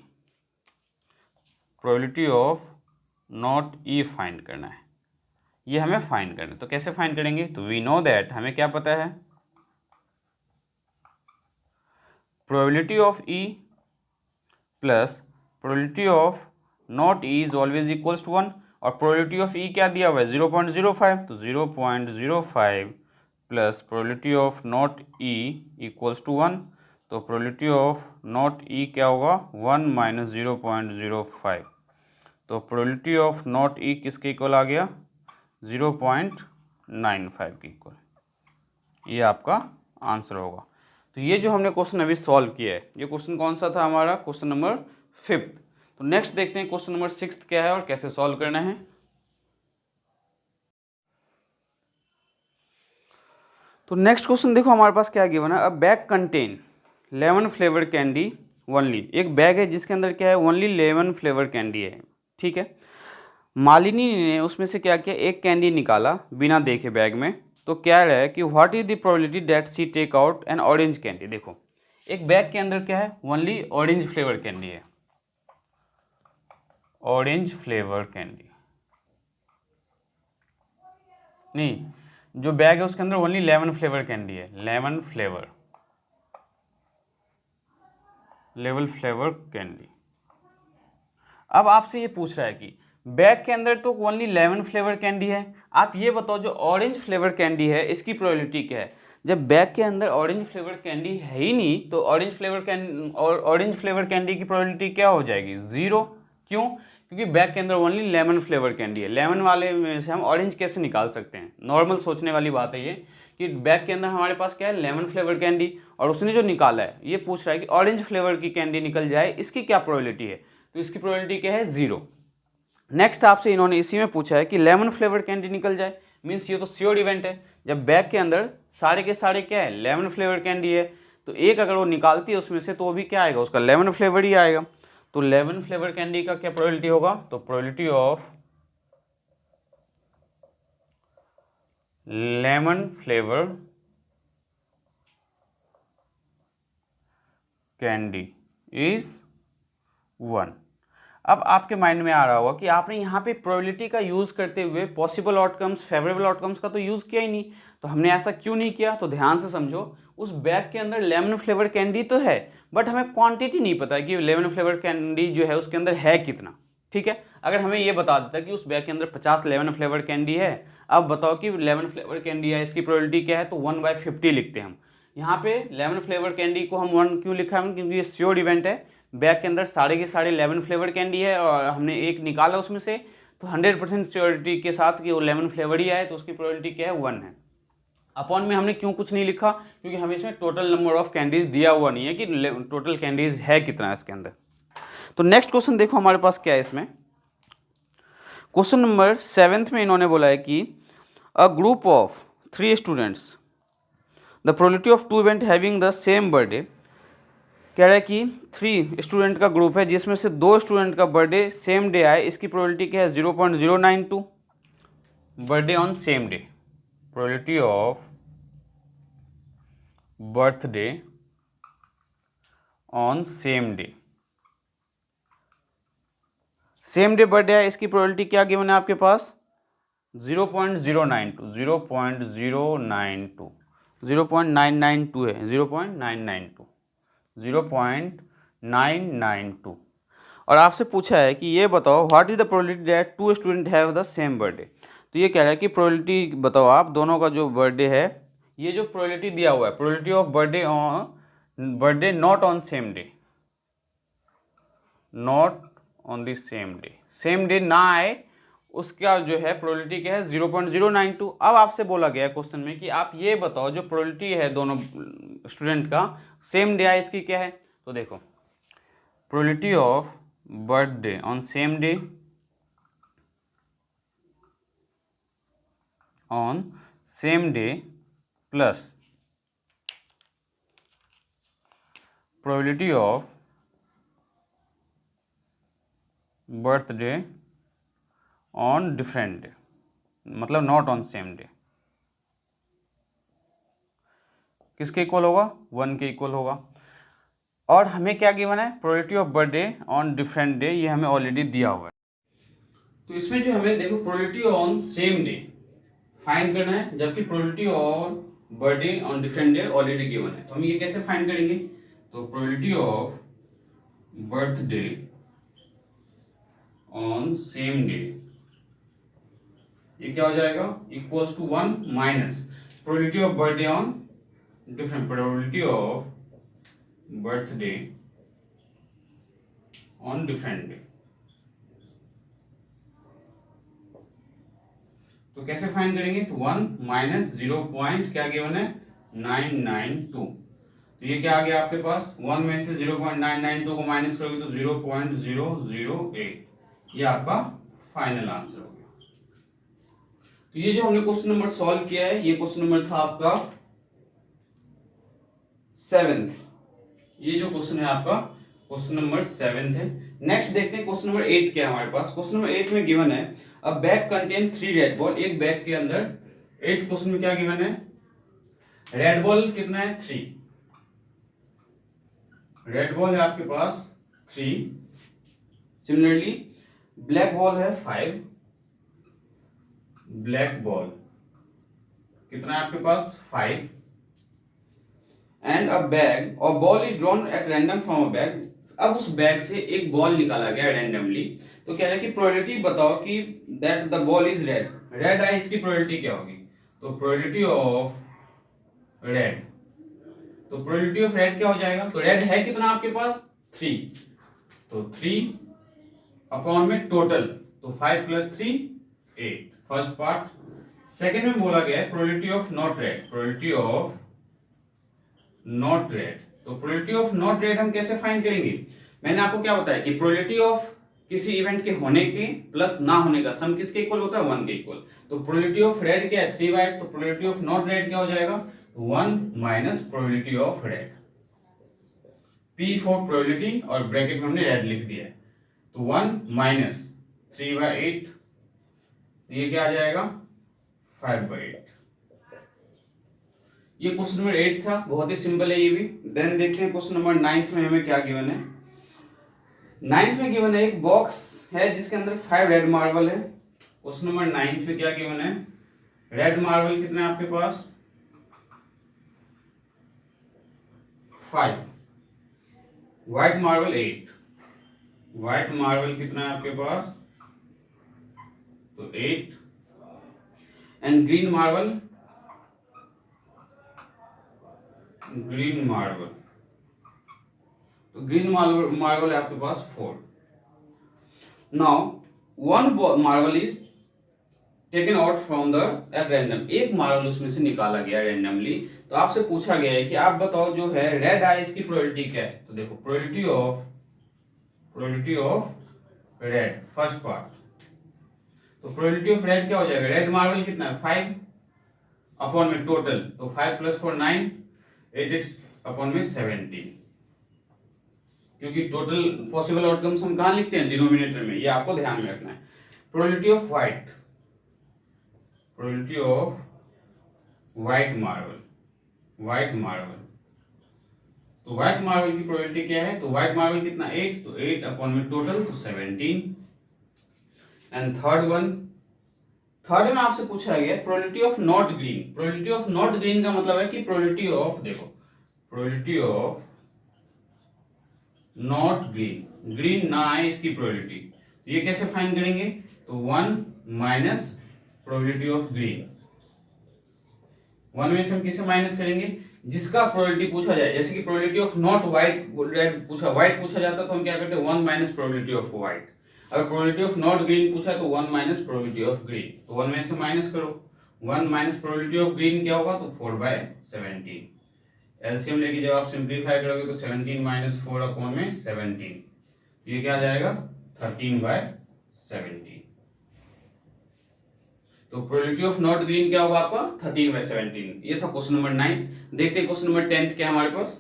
probability of not E find करना है। ये हमें फाइंड करना है। तो कैसे फाइंड करेंगे, तो वी नो दैट, हमें क्या पता है, probability of E plus probability of not E is always equals to 1, और प्रोबेबिलिटी ऑफ ई क्या दिया हुआ है 0.05, तो 0.05 plus probability of not E equals to 1, तो प्रोबेबिलिटी ऑफ नॉट ई क्या होगा 1 - 0.05, तो प्रोबेबिलिटी ऑफ नॉट ई किसके इक्वल आ गया 0.95 के इक्वल। ये आपका आंसर होगा। तो ये जो हमने क्वेश्चन अभी सॉल्व किया है, ये क्वेश्चन कौन सा था हमारा, क्वेश्चन नंबर 5। तो नेक्स्ट देखते हैं क्वेश्चन नंबर 6 क्या है और कैसे सॉल्व करना है। तो नेक्स्ट क्वेश्चन देखो हमारे पास क्या गिवन है, अ bag contain 11 flavour candy only. एक बैग है जिसके अंदर क्या है ओनली 11 फ्लेवर कैंडी है, ठीक है। मालिनी ने उसमें से क्या किया, एक कैंडी निकाला बिना देखे बैग में, तो क्या है कि what is the probability that she take out an orange candy. देखो एक बैग के अंदर क्या है, ओनली ऑरेंज फ्लेवर कैंडी है, ऑरेंज फ्लेवर कैंडी नहीं, जो बैग है उसके अंदर ओनली 11 फ्लेवर कैंडी है, 11 फ्लेवर कैंडी। अब आपसे ये पूछ रहा है कि बैग के अंदर तो ओनली 11 फ्लेवर कैंडी है, आप ये बताओ जो ऑरेंज फ्लेवर कैंडी है इसकी प्रोबेबिलिटी क्या है। जब बैग के अंदर ऑरेंज फ्लेवर कैंडी है ही नहीं तो ऑरेंज फ्लेवर कैंडी की प्रोबेबिलिटी क्या हो जाएगी, 0। क्यों, क्योंकि बैग के अंदर ओनली 11 फ्लेवर कैंडी है, 11 वाले में से हम ऑरेंज कैसे निकाल सकते हैं। नॉर्मल सोचने वाली बात है ये कि बैग के अंदर हमारे पास क्या है, 11 फ्लेवर कैंडी, और उसने जो निकाला है ये पूछ रहा है कि ऑरेंज फ्लेवर की कैंडी निकल जाए, इसकी क्या प्रोबेबिलिटी है, तो इसकी प्रोबेबिलिटी क्या है, 0। नेक्स्ट आपसे इन्होंने इसी में पूछा है कि 11 फ्लेवर कैंडी निकल जाए, मीन्स ये तो श्योर इवेंट है। जब बैग के अंदर सारे के सारे क्या है, 11 फ्लेवर कैंडी है, तो एक अगर वो निकालती है उसमें से तो वो भी क्या आएगा, उसका 11 फ्लेवर ही आएगा। तो 11 फ्लेवर कैंडी का क्या प्रोबेबिलिटी होगा, तो probability of 11 flavour candy is 1। अब आपके माइंड में आ रहा होगा कि आपने यहाँ पे प्रोबेबिलिटी का यूज़ करते हुए पॉसिबल आउटकम्स, फेवरेबल आउटकम्स का तो यूज़ किया ही नहीं, तो हमने ऐसा क्यों नहीं किया। तो ध्यान से समझो, उस बैग के अंदर 11 फ्लेवर कैंडी तो है, बट हमें क्वांटिटी नहीं पता कि 11 फ्लेवर कैंडी जो है उसके अंदर है कितना। ठीक है, अगर हमें ये बता देता कि उस बैग के अंदर 50 11 फ्लेवर कैंडी है, अब बताओ कि 11 फ्लेवर कैंडी है, इसकी प्रोबेबिलिटी क्या है, तो 1/50 लिखते हैं हम। यहाँ पे 11 फ्लेवर कैंडी को हम 1 क्यों लिखा है, क्योंकि ये श्योर इवेंट है, बैग के अंदर सारे के सारे 11 फ्लेवर कैंडी है और हमने एक निकाला उसमें से, तो 100% श्योरिटी के साथ कि वो 11 फ्लेवर ही आए, तो उसकी प्रोबेबिलिटी क्या है, 1 है। अपॉन में हमने क्यों कुछ नहीं लिखा, क्योंकि हमें इसमें टोटल नंबर ऑफ कैंडीज दिया हुआ नहीं है कि टोटल कैंडीज है कितना इसके अंदर। तो नेक्स्ट क्वेश्चन देखो हमारे पास क्या है इसमें, क्वेश्चन नंबर 7 में इन्होंने बोला है कि a group of 3 students, the probability of 2 event having the same birthday. कह रहा है कि 3 स्टूडेंट का ग्रुप है जिसमें से 2 स्टूडेंट का बर्थडे सेम डे आए, इसकी प्रोबेबिलिटी क्या है, 0.092। Birthday on same day, probability of birthday on same day, same day birthday है, इसकी प्रोबेबिलिटी क्या गिवन है आपके पास, 0.092, 0.092, 0.992 है, 0.992, 0.992। और आपसे पूछा है कि ये बताओ what is the probability that 2 student have the same birthday. तो ये कह रहा है कि प्रोबेबिलिटी बताओ आप दोनों का जो बर्थडे है, ये जो प्रोबेबिलिटी दिया हुआ है, probability of birthday not on same day, not on the same day ना आए, उसका जो है प्रोबेबिलिटी क्या है, 0.092। अब आपसे बोला गया क्वेश्चन में कि आप ये बताओ जो प्रोबेबिलिटी है दोनों स्टूडेंट का सेम डे आए, इसकी क्या है। तो देखो probability of birthday on same day, on same debt plus probability of birthday on different day, मतलब नॉट ऑन सेम डे, किसके इक्वल होगा, 1 के इक्वल होगा। और हमें क्या गिवन है, probability of birthday on different day, ये हमें ऑलरेडी दिया हुआ है। तो इसमें जो हमें देखो probability on same day find करना है, जबकि probability on birthday on different day already given है। तो हम ये कैसे फाइंड करेंगे, तो probability of birthday on same day, ये क्या हो जाएगा, equals to 1 minus probability of birthday on different, probability of birthday on different day. तो कैसे फाइंड करेंगे, तो 1 माइनस 0 पॉइंट क्या गिवन है, 992। तो ये क्या आ गया आपके पास, 1 में से 0.992 को माइनस करोगे तो 0.008, ये आपका फाइनल आंसर हो गया। तो ये जो हमने क्वेश्चन नंबर सॉल्व किया है, ये क्वेश्चन नंबर था आपका 7th। ये जो क्वेश्चन है आपका क्वेश्चन नंबर 7th है। नेक्स्ट देखते हैं क्वेश्चन नंबर 8 क्या है हमारे पास। क्वेश्चन नंबर 8 में गिवन है अ बैग कंटेन 3 रेड बॉल। एक बैग के अंदर 8 क्वेश्चन में क्या गिवन है, रेड बॉल कितना है 3, रेड बॉल है आपके पास 3, सिमिलरली ब्लैक बॉल है 5, ब्लैक बॉल कितना है आपके पास 5, एंड अ बैग और ball is drawn at random from a bag. अब उस बैग से एक बॉल निकाला गया रैंडमली, तो कह रहा है कि प्रोबेबिलिटी बताओ कि that the ball is red, red है इसकी प्रोबेबिलिटी क्या होगी। तो प्रोबेबिलिटी ऑफ रेड, तो प्रोबेबिलिटी ऑफ रेड क्या हो जाएगा, तो रेड है कितना आपके पास 3, तो 3 अपॉन में टोटल, तो 5 + 3 8, फर्स्ट पार्ट। सेकेंड में बोला गया है probability of not red, probability of not red, तो प्रोबेबिलिटी ऑफ नॉट रेड हम कैसे फाइंड करेंगे, मैंने आपको क्या बताया कि प्रोबेबिलिटी ऑफ किसी इवेंट के होने के प्लस ना होने का सम किसके इक्वल होता है 1 के इक्वल। तो प्रोबेबिलिटी ऑफ रेड क्या है 3 वाइट, तो प्रोबेबिलिटी ऑफ नॉट रेड क्या हो जाएगा 1 minus probability of red, P for probability और ब्रैकेट में हमने रेड लिख दिया है, तो 1 माइनस 3/8, ये क्या आ जाएगा 5/8। ये क्वेश्चन नंबर 8 था, बहुत ही सिंपल है ये भी। देन देखते हैं क्वेश्चन नंबर 9 में हमें क्या गिवन है। 9 में गिवन है एक बॉक्स है जिसके अंदर 5 रेड मार्बल है। क्वेश्चन नंबर 9 में क्या गिवन है, रेड मार्बल कितने आपके पास 5, व्हाइट मार्बल 8, व्हाइट मार्बल कितना है आपके पास तो 8, and green marble, green marble, तो ग्रीन मार्बल है आपके पास 4। Now one marble is taken out from the at random, एक मार्बल उसमें से निकाला गया रैंडमली। तो आपसे पूछा गया है कि आप बताओ जो है रेड आई इसकी प्रोबेबिलिटी क्या है। तो देखो probability of red, first part, तो प्रोबेबिलिटी ऑफ रेड क्या हो जाएगा, रेड मार्बल कितना है 5 अपॉन में टोटल, तो 5 + 4 9, 8 अपॉन में 17, क्योंकि टोटल पॉसिबल आउटकम्स हम कहां लिखते हैं डिनोमिनेटर में, ये आपको ध्यान में रखना है। Probability of white, probability of white marble, white marble, तो व्हाइट मार्बल की प्रोबेबिलिटी क्या है, तो व्हाइट मार्बल कितना 8, तो 8 अपॉन में टोटल तो 17। एंड थर्ड में आपसे पूछा गया probability of not green. Probability of not green का मतलब है कि प्रोबेबिलिटी ऑफ, देखो probability of not green, green ना आए इसकी प्रोबेबिलिटी, ये कैसे फाइंड करेंगे, तो 1 माइनस प्रोबेबिलिटी ऑफ ग्रीन, 1 में से हम किसे माइनस करेंगे, जिसका प्रोबेबिलिटी पूछा जाए, जैसे कि probability of not white red पूछा, व्हाइट पूछा जाता तो हम क्या करते हैं 1 माइनस प्रोबेबिलिटी ऑफ व्हाइट। अगर प्रोबेबिलिटी ऑफ नॉट ग्रीन पूछा है तो 1 माइनस प्रोबेबिलिटी ऑफ ग्रीन, तो 1 में से माइनस करो, 1 माइनस प्रोबेबिलिटी ऑफ ग्रीन क्या होगा, तो 4/17। एलसीएम लेके जब आप सिंप्लीफाई करोगे तो 17 - 4 अपॉन में 17, ये क्या आ जाएगा 13/17। तो प्रोबेबिलिटी ऑफ नॉट ग्रीन क्या होगा आपका 13/17। ये था क्वेश्चन नंबर 9। देखते हैं क्वेश्चन नंबर 10 क्या है हमारे पास।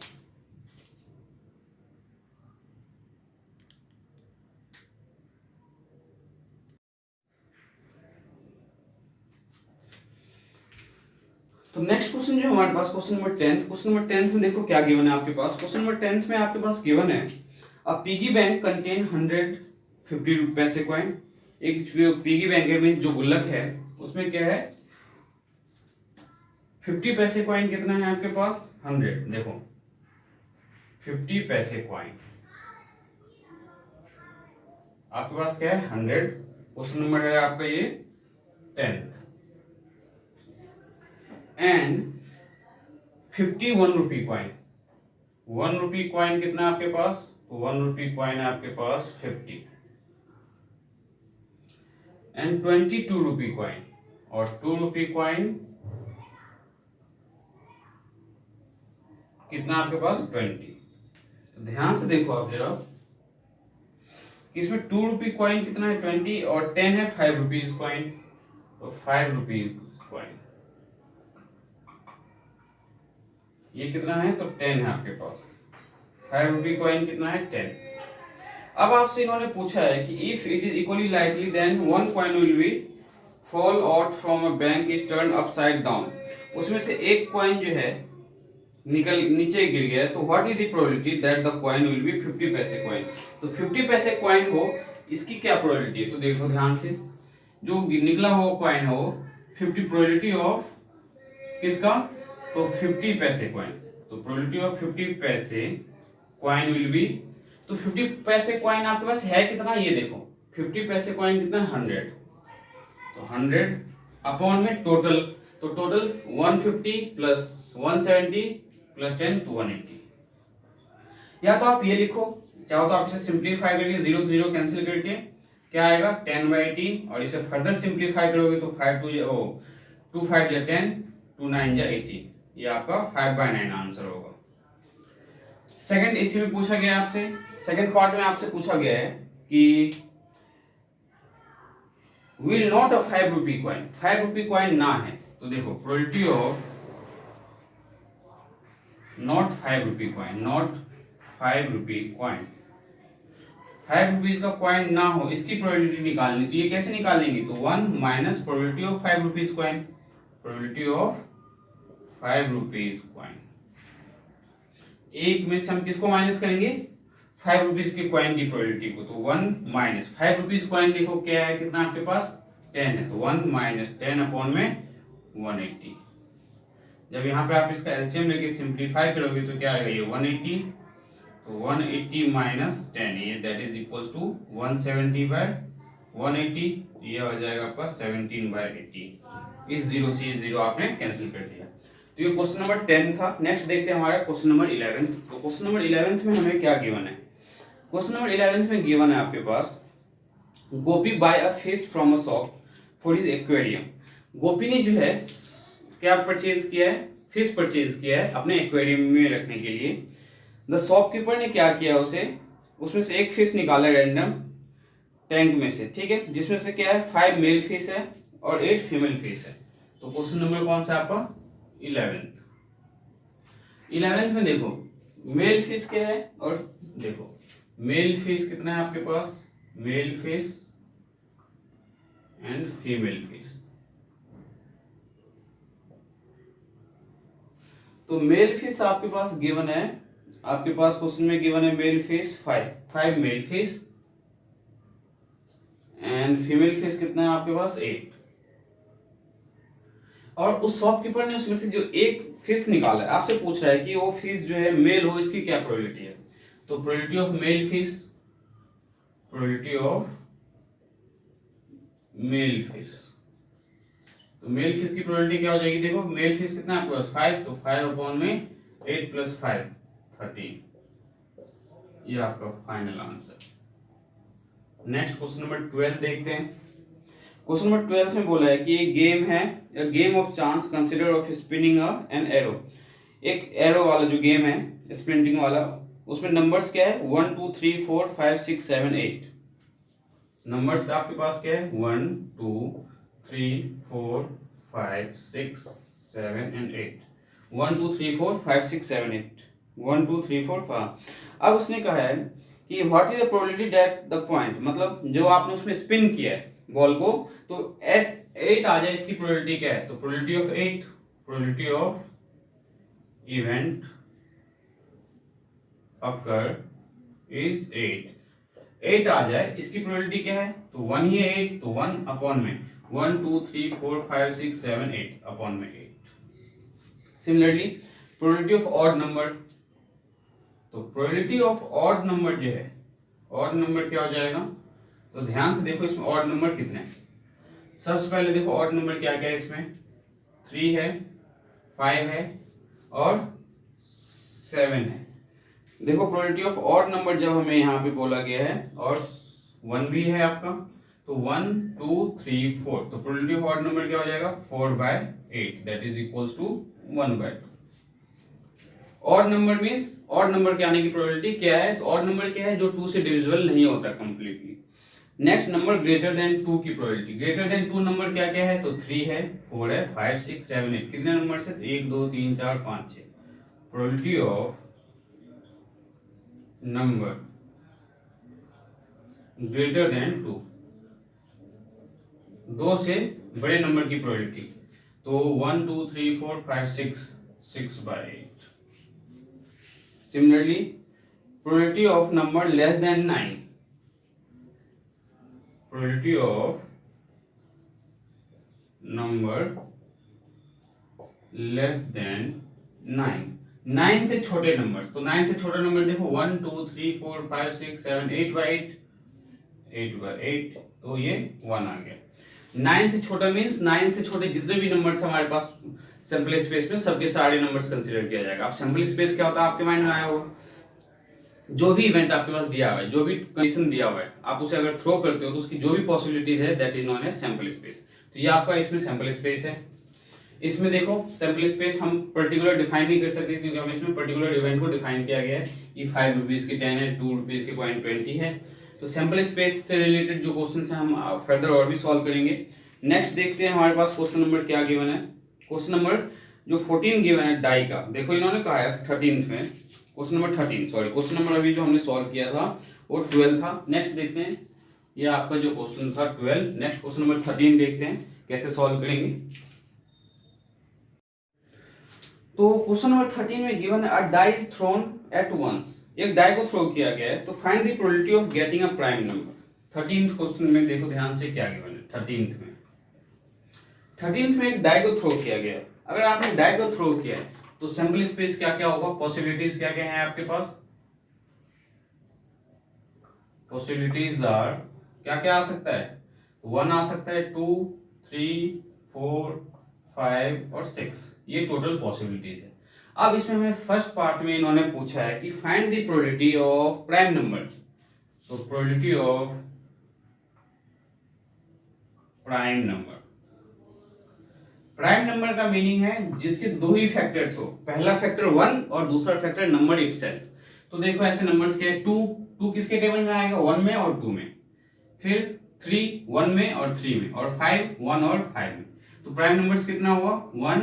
तो नेक्स्ट क्वेश्चन जो हमारे पास क्वेश्चन नंबर 10, क्वेश्चन नंबर 10 में देखो क्या गिवन है आपके पास। क्वेश्चन नंबर 10 में आपके पास गिवन है अ पिगी बैंक कंटेन 150 पैसे कॉइन। एक पिगी बैंक में जो गुल्लक है उसमें क्या है 50 पैसे कॉइन कितना है आपके पास 100। देखो 50 पैसे कॉइन आपके पास क्या है 100। क्वेश्चन नंबर है आपका ये 10th। And 51 rupee coin, 1 rupee coin कितना है आपके पास, तो 1 रुपी कॉइन है आपके पास 50। एंड 22 रुपी कॉइन, और 2 रुपी कॉइन कितना आपके पास 20। ध्यान से देखो आप जरा कि इसमें 2 रुपी कॉइन कितना है 20, और 10 है 5 रुपीज कॉइन, तो 5 रुपीज कॉइन ये कितना है, तो 10 है आपके पास। 5 रुपी कॉइन कितना है 10। अब आपसे इन्होंने पूछा है कि if it is equally likely then one coin will be fall out from a bank is turn upside down. उसमें से एक कॉइन जो है निकल नीचे गिर गया, तो what is the probability that the coin will B 50 पैसे कॉइन। तो 50 पैसे कॉइन हो, इसकी क्या प्रोबेबिलिटी है? तो देखो ध्यान से, जो निकला हुआ कॉइन हो 50 प्रोबेबिलिटी ऑफ किसका? तो 50 पैसे कॉइन। तो प्रोबेबिलिटी ऑफ 50 पैसे कॉइन विल बी, तो 50 पैसे कॉइन आपके पास है कितना, ये देखो 50 पैसे कॉइन कितना, 100। तो 100 अपॉन में टोटल, तो टोटल 150 प्लस 170 प्लस 10 तो 180। या तो आप ये लिखो, चाहो तो आप इसे सिंप्लीफाई करके 0 से 0 कैंसिल करके क्या आएगा 10/80, और इसे फर्दर सिंप्लीफाई करोगे तो 5 2 5 या 10 2 9 या 80, ये आपका 5/9 आंसर होगा। सेकंड इसी में पूछा गया आपसे, सेकंड पार्ट में आपसे पूछा गया है कि will not a 5 rupee coin, 5 rupee coin ना है, तो देखो probability of not 5 rupee coin, not 5 rupee coin, 5 rupees का कॉइन ना हो, इसकी प्रोबेबिलिटी निकालनी। तो ये कैसे निकालेंगे? तो 1 minus probability of 5 rupees coin, probability of 5 rupees coin. एक में से हम किसको माइनस करेंगे? 5 रुपीज के कॉइन की प्रोबेबिलिटी को। तो 1 माइनस 5 रुपीज कॉइन देखो क्या है, कितना आपके पास 10 है, तो 1 माइनस 10 अपॉन में 180। जब यहाँ पे आप इसका एलसीएम लेके सिंप्लीफाई करोगे तो क्या आएगा, ये 180, तो 180 माइनस 10, ये दैट इज इक्वल्स टू 170/180, ये हो जाएगा आपका 17/80। इस 0 से ये 0 आपने कैंसिल कर दिया। तो ये क्वेश्चन नंबर 10 था। नेक्स्ट देखते हैं हमारा क्वेश्चन नंबर 11। तो क्वेश्चन नंबर 11 में हमें क्या गिवन है? क्वेश्चन नंबर 11 में गिवन है आपके पास, Gopi buy a fish from a shop for his aquarium. Gopi ने जो है क्या परचेज किया है? फिश परचेज किया है अपने एक्वेरियम में रखने के लिए। द शॉपकीपर ने क्या किया, उसमें से एक फिश निकाला रैंडम टैंक में से, ठीक है, जिसमें से क्या है 5 मेल फिश है और 8 फीमेल फिश है। तो क्वेश्चन नंबर कौन सा आपका 11th में देखो मेल फिश क्या है, और देखो मेल फिश कितना है आपके पास, male fish and female fish. तो मेल फिश आपके पास गिवन है, आपके पास क्वेश्चन में गिवन है male fish 5 male fish and female fish कितना है आपके पास 8। और उस शॉपकीपर ने उसमें से जो एक फिश निकाला है, आपसे पूछ रहा है कि वो फिश जो है मेल हो, इसकी क्या प्रोबेबिलिटी है? तो probability of male fish, probability of male fish, तो मेल फिश की प्रोबेबिलिटी क्या हो जाएगी? देखो मेल फिश कितना है आपके पास 5, तो 5 अपॉन में 8 प्लस 5 13, ये आपका final answer. Next question number 12 देखते हैं। क्वेश्चन नंबर 12 में बोला है कि एक गेम है, game of chance consider of spinning an arrow. एक एरो वाला जो गेम है स्पिनिंग वाला, उसमें नंबर्स क्या है 1 2 3 4 5 6 7 8। नंबर्स आपके पास क्या है 1 2 3 4 5 6 7 एंड 8, 1 2 3 4 5 6 7 8, 1 2 3 4 5। अब उसने कहा है कि what is the probability that the point, मतलब जो आपने उसमें स्पिन किया है बॉल को, तो 8 आ जाए, इसकी प्रोबेबिलिटी क्या है? तो probability of 8, probability of event occur is 8 आ जाए, इसकी प्रोबेबिलिटी क्या है? तो 1 ही है 8, तो 1 अपॉन में 1 2 3 4 5 6 7 8 अपॉन में 8। Similarly probability of odd number, तो प्रोबेबिलिटी ऑफ ऑड नंबर जो है, ऑड नंबर क्या हो जाएगा? तो ध्यान से देखो इसमें ऑड नंबर कितने हैं। सबसे पहले देखो ऑड नंबर क्या क्या है इसमें, 3 है, 5 है और 7 है। देखो प्रोबेबिलिटी ऑफ ऑड नंबर जब हमें यहाँ पे बोला गया है, और 1 भी है आपका, तो 1 2 3 4, तो प्रोबेबिलिटी ऑफ ऑड नंबर क्या हो जाएगा 4/8, that is equals to 1/2। Odd number means odd number के आने की प्रोबेबिलिटी क्या है? तो ऑड नंबर क्या है? जो 2 से डिविजिबल नहीं होता completely. Next number greater than 2 की प्रोबेबिलिटी, ग्रेटर देन 2 नंबर क्या क्या है? तो 3 है, 4 है, 5 6 7 8, कितने नंबर से? 1 2 3 4 5 6। Probability of number greater than 2, 2 से बड़े नंबर की प्रोबेबिलिटी। तो 1 2 3 4 5 6, 6/8। Similarly probability of number less than 9, probability of number less than 9, 9 से छोटे नंबर्स। तो 9 से छोटा नंबर देखो 1 2 3 4 5 6 7 8/8, 8/8, तो ये 1 आ गया। 9 से छोटा मीन्स 9 से छोटे जितने भी नंबर्स हमारे पास सैंपल स्पेस में, सबके सारे नंबर्स कंसीडर किया जाएगा। अब सैंपल स्पेस क्या होता है आपके माइंड में आया होगा, जो भी इवेंट आपके पास दिया हुआ है, जो भी कंडीशन दिया हुआ है, आप उसे अगर थ्रो करते हो तो उसकी जो भी पॉसिबिलिटीज है that is known as sample space. तो ये आपका इसमें सैंपल स्पेस है। इसमें देखो सैंपल स्पेस हम पर्टिकुलर डिफाइन नहीं कर सकते क्योंकि हम इसमें पर्टिकुलर इवेंट को डिफाइन किया गया है। ये 5 रुपीज की 10 है, 2 रुपीज की कॉइन 20 है। तो सैंपल स्पेस से रिलेटेड जो क्वेश्चन है हम फर्दर और भी सॉल्व करेंगे। नेक्स्ट देखते हैं हमारे पास क्वेश्चन नंबर क्या गिवन है। क्वेश्चन नंबर जो 14 गिवन है डाई का, देखो इन्होंने कहा है 13th में, question number 13, sorry question number अभी जो हमने सॉल्व किया था वो 12 था। नेक्स्ट देखते हैं ये आपका जो क्वेश्चन था 12, नेक्स्ट क्वेश्चन नंबर 13 देखते हैं कैसे सॉल्व करेंगे। तो क्वेश्चन नंबर 13 में गिवन है a die is thrown at once, एक डाई को थ्रो किया गया है, तो find the probability of getting a prime number. 13th question में देखो ध्यान से क्या गिवन है। 13th में एक डाई को थ्रो किया गया है। अगर आपने डाई को थ्रो किया है तो सैंपल स्पेस क्या क्या होगा, पॉसिबिलिटीज क्या क्या है आपके पास, पॉसिबिलिटीज आर क्या क्या आ सकता है, 1 आ सकता है, 2 3 4 5 और 6, ये टोटल पॉसिबिलिटीज है। अब इसमें हमें फर्स्ट पार्ट में इन्होंने पूछा है कि find the probability of prime number. तो probability of prime number, prime number का मीनिंग है जिसके दो ही फैक्टर्स हो, पहला फैक्टर 1 और दूसरा फैक्टर नंबर इटसेल्फ। तो देखो ऐसे नंबर्स के 2 किसके टेबल में आएगा, 1 में और 2 में, फिर 3 1 में और 3 में, और 5 1 और 5 में। तो प्राइम नंबर्स कितना हुआ 1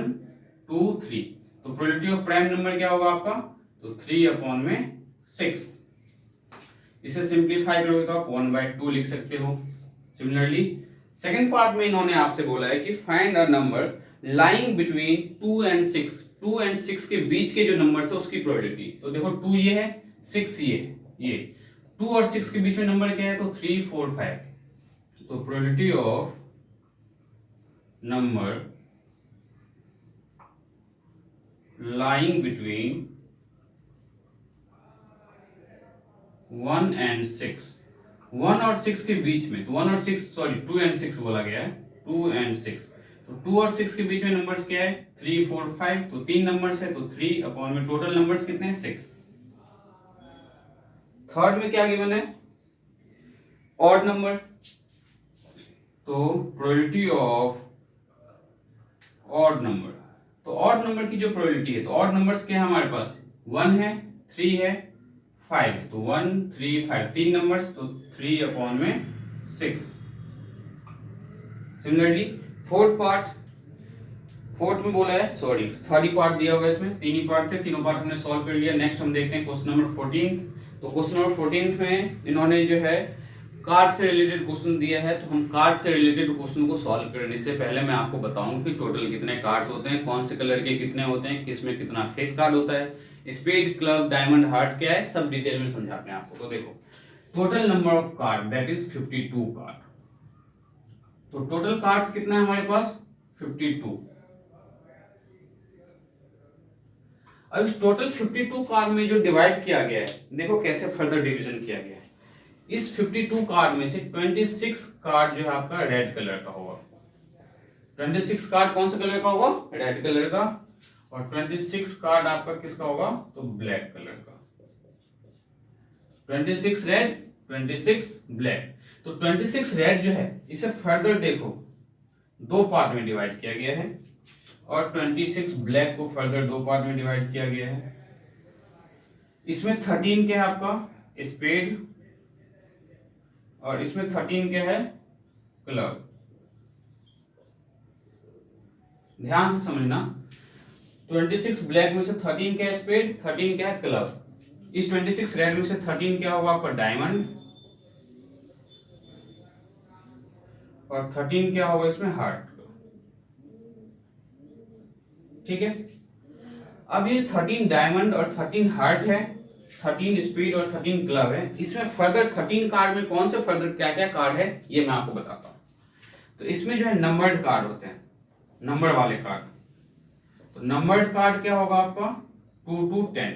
2 3। तो प्रोबेबिलिटी ऑफ प्राइम नंबर क्या होगा आपका, तो 3/6। इसे सिंप्लीफाई करोगे तो आप 1/2 लिख सकते हो। सिमिलरली सेकेंड पार्ट में इन्होंने आपसे बोला है कि find a number lying between 2 and 6, 2 and 6 के बीच के जो नंबर है उसकी प्रोबेबिलिटी। तो देखो 2 ये है, 6 ये 2 और 6 के बीच में नंबर क्या है, तो 3 4 5। तो probability of number lying between 1 and 6, 1 और 6 के बीच में, तो 1 और 6 सॉरी 2 एंड 6 बोला गया है, 2 एंड 6। तो 2 और 6 के बीच में नंबर्स क्या है, 3 4 5, तो 3 नंबर्स है, तो 3 अपॉन में टोटल नंबर्स कितने हैं 6। थर्ड में क्या गिवन है, ऑड नंबर। तो प्रोबेबिलिटी ऑफ ऑड नंबर, तो ऑड नंबर की जो प्रोबेबिलिटी है, तो ऑड नंबर्स क्या है हमारे पास, 1 है, 3 है, 5 है, तो 1 3 5 तीन नंबर्स, तो 3/6। सिमिलरली फोर्थ में बोला है, सॉरी थर्ड ही पार्ट दिया हुआ है, इसमें 3 ही पार्ट थे, तीनों पार्ट हमने सॉल्व कर लिया। नेक्स्ट हम देखते हैं क्वेश्चन नंबर 14। तो क्वेश्चन नंबर 14 में इन्होंने जो है कार्ड से रिलेटेड क्वेश्चन दिया है। तो हम कार्ड से रिलेटेड क्वेश्चन को सॉल्व करने से पहले मैं आपको बताऊं कि टोटल कितने कार्ड्स होते हैं, कौन से कलर के कितने होते हैं, किसमें कितना फेस कार्ड होता है, स्पेड क्लब डायमंड हार्ट क्या है, सब डिटेल में समझाते हैं आपको। तो देखो total number of card that is 52 card. तो टोटल कार्ड्स कितना है हमारे पास 52। अब इस टोटल 52 कार्ड में जो डिवाइड किया गया है, देखो कैसे फर्दर डिवीजन किया गया है। इस 52 कार्ड में से 26 कार्ड जो है आपका रेड कलर का होगा। 26 कार्ड कौन से कलर का होगा, रेड कलर का, और 26 कार्ड आपका किसका होगा, तो ब्लैक कलर का। 26 रेड 26 ब्लैक। तो 26 रेड जो है इसे फर्दर देखो 2 पार्ट में डिवाइड किया गया है, और 26 ब्लैक को फर्दर 2 पार्ट में डिवाइड किया गया है। इसमें 13 क्या है आपका स्पेड, और इसमें 13 क्या है क्लब। ध्यान से समझना, 26 ब्लैक में से 13 क्या है स्पेड, 13 क्या है क्लब। इस 26 रेड में से 13 क्या होगा आपका डायमंड, और 13 क्या होगा इसमें, हार्ट। ठीक है, अब ये 13 डायमंड और 13 हार्ट है, 13 स्पीड और 13 क्लब है। इसमें फर्दर 13 कार्ड में कौन से फर्दर क्या क्या कार्ड है ये मैं आपको बताता हूँ। तो इसमें जो है नंबर्ड कार्ड होते हैं, नंबर वाले कार्ड। तो नंबर्ड कार्ड क्या होगा आपका 2 to 10,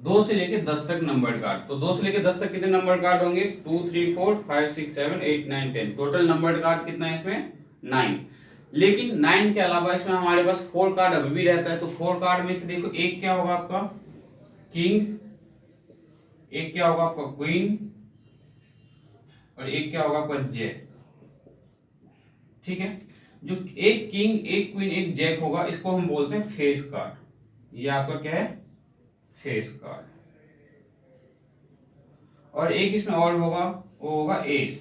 2 से लेके 10 तक नंबर्ड कार्ड। तो 2 से लेके 10 तक कितने नंबर कार्ड होंगे, 2 3 4 5 6 7 8 9 10। टोटल नंबर्ड कार्ड कितना है इसमें, 9। लेकिन 9 के अलावा इसमें हमारे पास 4 कार्ड अभी भी रहता है। तो 4 कार्ड में से देखो, एक क्या होगा आपका किंग, एक क्या होगा आपका क्वीन, और एक क्या होगा आपका जैक। ठीक है, जो एक किंग एक क्वीन एक जैक होगा इसको हम बोलते हैं फेस कार्ड। ये आपका क्या है, फेस कार्ड। और एक इसमें और होगा, वो होगा एस,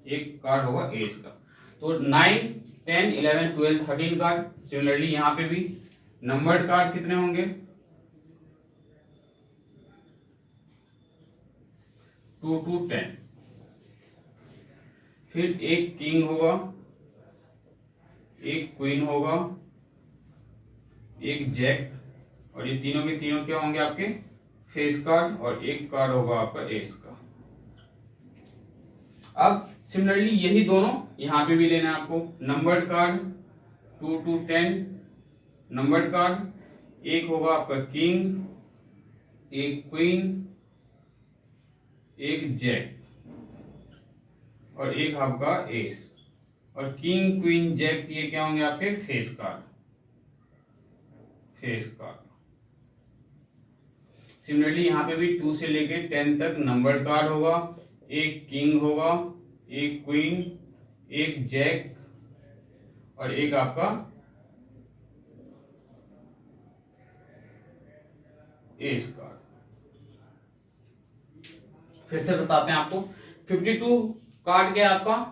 एक कार्ड होगा एस का। तो 9 10 11 12 13 कार्ड। सिमिलरली यहां पे भी नंबर्ड कार्ड कितने होंगे, 2 to 10। फिर एक किंग होगा, एक क्वीन होगा, एक जैक, और ये तीनों के तीनों क्या होंगे आपके फेस कार्ड, और एक कार्ड होगा आपका एस का। अब सिमिलरली यही दोनों यहां पे भी लेना है आपको। Numbered card 2 to 10 numbered card, एक होगा आपका किंग, एक क्वीन, एक जैक, और एक आपका एस। और किंग क्वीन जैक ये क्या होंगे आपके face card, face card. Similarly यहां पे भी 2 से लेके 10 तक नंबर्ड कार्ड होगा, एक किंग होगा, एक क्वीन, एक जैक, और एक आपका एस कार्ड। फिर से बताते हैं आपको, 52 कार्ड क्या है आपका,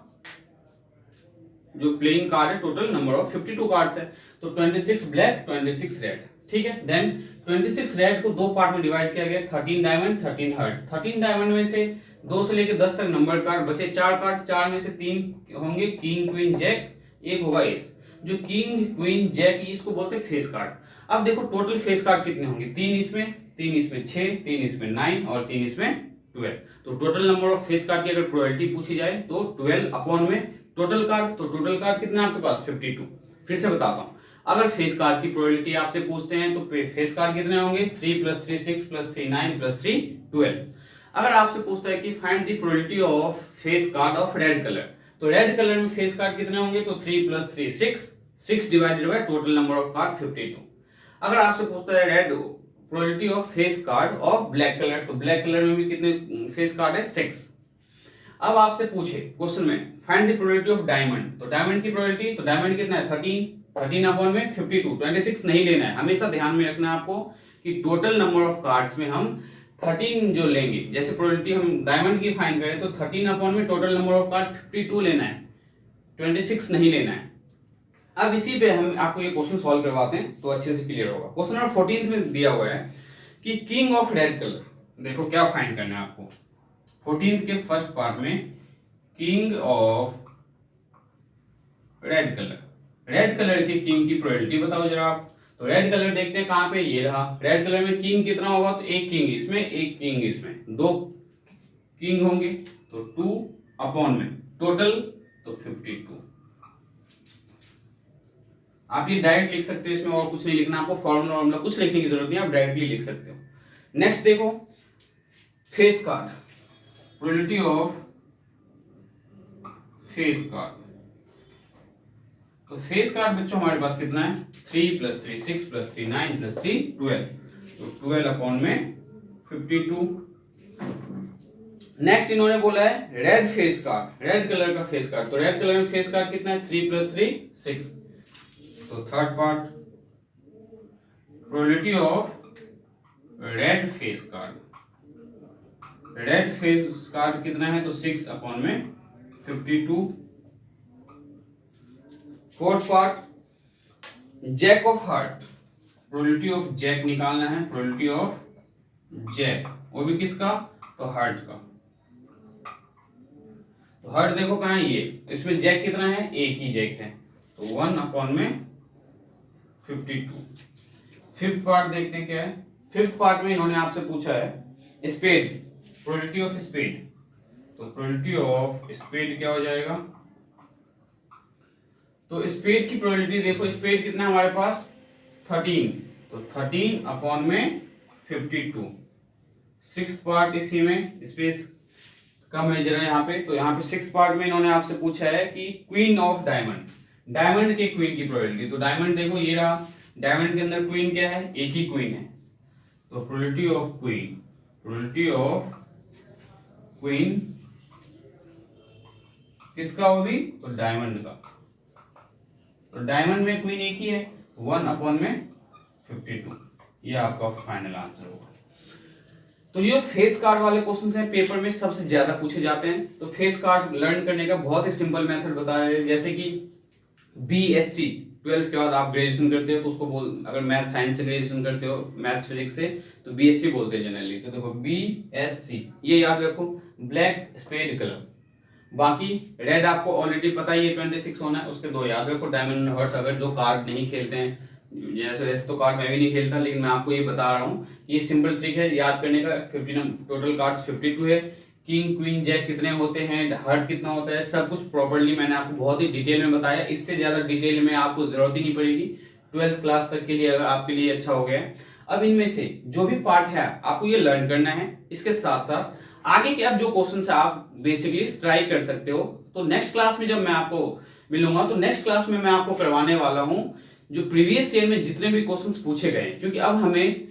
जो प्लेइंग कार्ड है, टोटल नंबर ऑफ 52 कार्ड्स है। तो 26 ब्लैक 26 रेड। ठीक है, देन 26 रेड को दो पार्ट में डिवाइड किया गया, 13 डायमंड 13 हार्ट। 13 डायमंड में से 2 से लेकर 10 तक नंबर कार्ड बचे 4 कार्ड, 4 में से 3 होंगे किंग क्वीन जैक, एक होगा एस। जो किंग क्वीन जैक इसको बोलते हैं फेस कार्ड। अब देखो टोटल फेस कार्ड कितने होंगे, 3 इसमें 6, 3 इसमें 9, और 3 इसमें 12। तो total number of face card की अगर प्रोबेबिलिटी पूछी जाए तो 12 अपॉन में टोटल कार्ड। तो टोटल कार्ड कितना है आपके पास, 52। फिर से बताता हूं, अगर फेस कार्ड की प्रोबेबिलिटी आपसे पूछते हैं तो फेस कार्ड कितने होंगे, 3 + 3 6 + 3 9 + 3 12। अगर आपसे पूछता है कि find the probability of face card of red colour, तो रेड कलर में फेस कार्ड कितने होंगे, तो 3 + 3 6 divided by total number of card 52। अगर आपसे पूछता है red probability of face card of black colour, तो ब्लैक कलर में भी कितने फेस कार्ड है, 6। अब आपसे पूछे क्वेश्चन में find the probability of diamond, तो डायमंड की प्रोबेबिलिटी, तो डायमंड कितना है 13 अपॉन में 52, 26 नहीं लेना है। हमेशा ध्यान में रखना है आपको कि टोटल नंबर ऑफ कार्ड्स में हम 13 जो लेंगे, जैसे प्रोबेबिलिटी हम डायमंड की फाइंड करें तो 13 अपॉन में टोटल नंबर ऑफ कार्ड 52 लेना है, 26 नहीं लेना है। अब इसी पे हम आपको ये क्वेश्चन सॉल्व करवाते हैं तो अच्छे से क्लियर होगा। क्वेश्चन नंबर 14 में दिया हुआ है कि किंग ऑफ रेड कलर, देखो क्या फाइंड करना है आपको 14 के फर्स्ट पार्ट में, king of red colour, red colour के किंग की प्रोबेबिलिटी बताओ जरा आप। तो रेड कलर देखते हैं कहां पे, ये रहा। रेड कलर में किंग कितना होगा, तो एक किंग इसमें एक किंग इसमें, 2 किंग होंगे, तो 2 अपॉन में टोटल तो 52। आप ये डायरेक्ट लिख सकते हो, इसमें और कुछ नहीं लिखना आपको, फॉर्मूला कुछ लिखने की जरूरत नहीं, आप डायरेक्टली लिख सकते हो। नेक्स्ट देखो face card, probability of face card. तो फेस कार्ड बच्चों हमारे पास कितना है, 3 + 3 6 + 3 9 + 3 12, तो 12 अपॉन में 52। नेक्स्ट इन्होंने बोला है red face card, red colour का फेस कार्ड। तो रेड कलर में फेस कार्ड कितना है, 3 + 3 6, तो third part probability of red face card, red face card कितना है, तो 6 अपॉन में 52। Fourth part jack of heart, probability of jack निकालना है, प्रोबेबिलिटी ऑफ जैक, वो भी किसका, तो हार्ट का। तो हर्ट देखो कहाँ है, ये इसमें जैक कितना है, एक ही जैक है, तो 1/52। फिफ्थ पार्ट देखते हैं क्या है। फिफ्थ पार्ट में इन्होंने आपसे पूछा है स्पेड, प्रोबेबिलिटी ऑफ स्पेड। तो प्रोबेबिलिटी ऑफ स्पेड क्या हो जाएगा, तो स्पेड की प्रोबेबिलिटी देखो, स्पेड कितना है हमारे पास 13, तो 13/52। सिक्स पार्ट इसी में स्पेस का मेजर है यहाँ पे, तो यहाँ पे सिक्स पार्ट में इन्होंने आपसे पूछा है कि क्वीन ऑफ डायमंड, डायमंड के क्वीन की प्रोबेबिलिटी। तो डायमंड देखो ये रहा, डायमंड के अंदर क्वीन क्या है, एक ही क्वीन है, तो probability of queen, probability of queen किसका होगी, तो डायमंड का। तो डायमंड में क्वीन एक ही है, 1/52, ये आपका फाइनल आंसर होगा। तो ये फेस कार्ड वाले क्वेश्चन हैं, पेपर में सबसे ज्यादा पूछे जाते हैं। तो फेस कार्ड लर्न करने का बहुत ही सिंपल मेथड बता रहे हैं, जैसे कि बीएससी 12th के बाद आप ग्रेजुएशन करते हो तो उसको अगर मैथ साइंस से ग्रेजुएशन करते हो, मैथ्स फिजिक्स से, तो बीएससी बोलते हैं जनरली। तो देखो बीएससी, ये याद रखो, ब्लैक स्पेड कलर। बाकी रेड आपको ऑलरेडी पता ही है 26 होना है, उसके दो याद रखो, डायमंड हर्ट्स। अगर जो कार्ड नहीं खेलते हैं, जैसे वैसे तो कार्ड मैं भी नहीं खेलता, लेकिन मैं आपको ये बता रहा हूँ, ये सिंपल ट्रिक है याद करने का। 15 टोटल कार्ड्स 52 है, किंग क्वीन जैक कितने होते हैं, हर्ट कितना होता है, सब कुछ प्रॉपर्ली मैंने आपको बहुत ही डिटेल में बताया। इससे ज्यादा डिटेल में आपको जरूरत ही नहीं पड़ेगी, 12th क्लास तक के लिए अगर आपके लिए अच्छा हो गया। अब इनमें से जो भी पार्ट है आपको ये लर्न करना है, इसके साथ साथ आगे के अब जो क्वेश्चन है आप बेसिकली ट्राई कर सकते हो। तो नेक्स्ट क्लास में जब मैं आपको मिलूंगा, तो नेक्स्ट क्लास में मैं आपको करवाने वाला हूं जो प्रीवियस ईयर में जितने भी क्वेश्चंस पूछे गए, क्योंकि अब हमें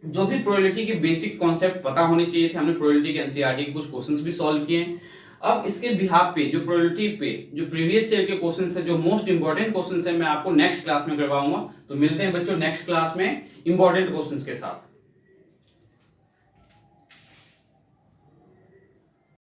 जो भी प्रोबेबिलिटी के बेसिक कॉन्सेप्ट पता होने चाहिए थे, हमने प्रोबेबिलिटी के एनसीईआरटी के कुछ क्वेश्चंस भी सॉल्व किए हैं। अब इसके बिहाफ पे जो प्रोबेबिलिटी पे जो प्रीवियस ईयर के क्वेश्चंस है, जो मोस्ट इंपॉर्टेंट क्वेश्चंस है, मैं आपको नेक्स्ट क्लास में करवाऊंगा। तो मिलते हैं बच्चों नेक्स्ट क्लास में इंपॉर्टेंट क्वेश्चंस के साथ।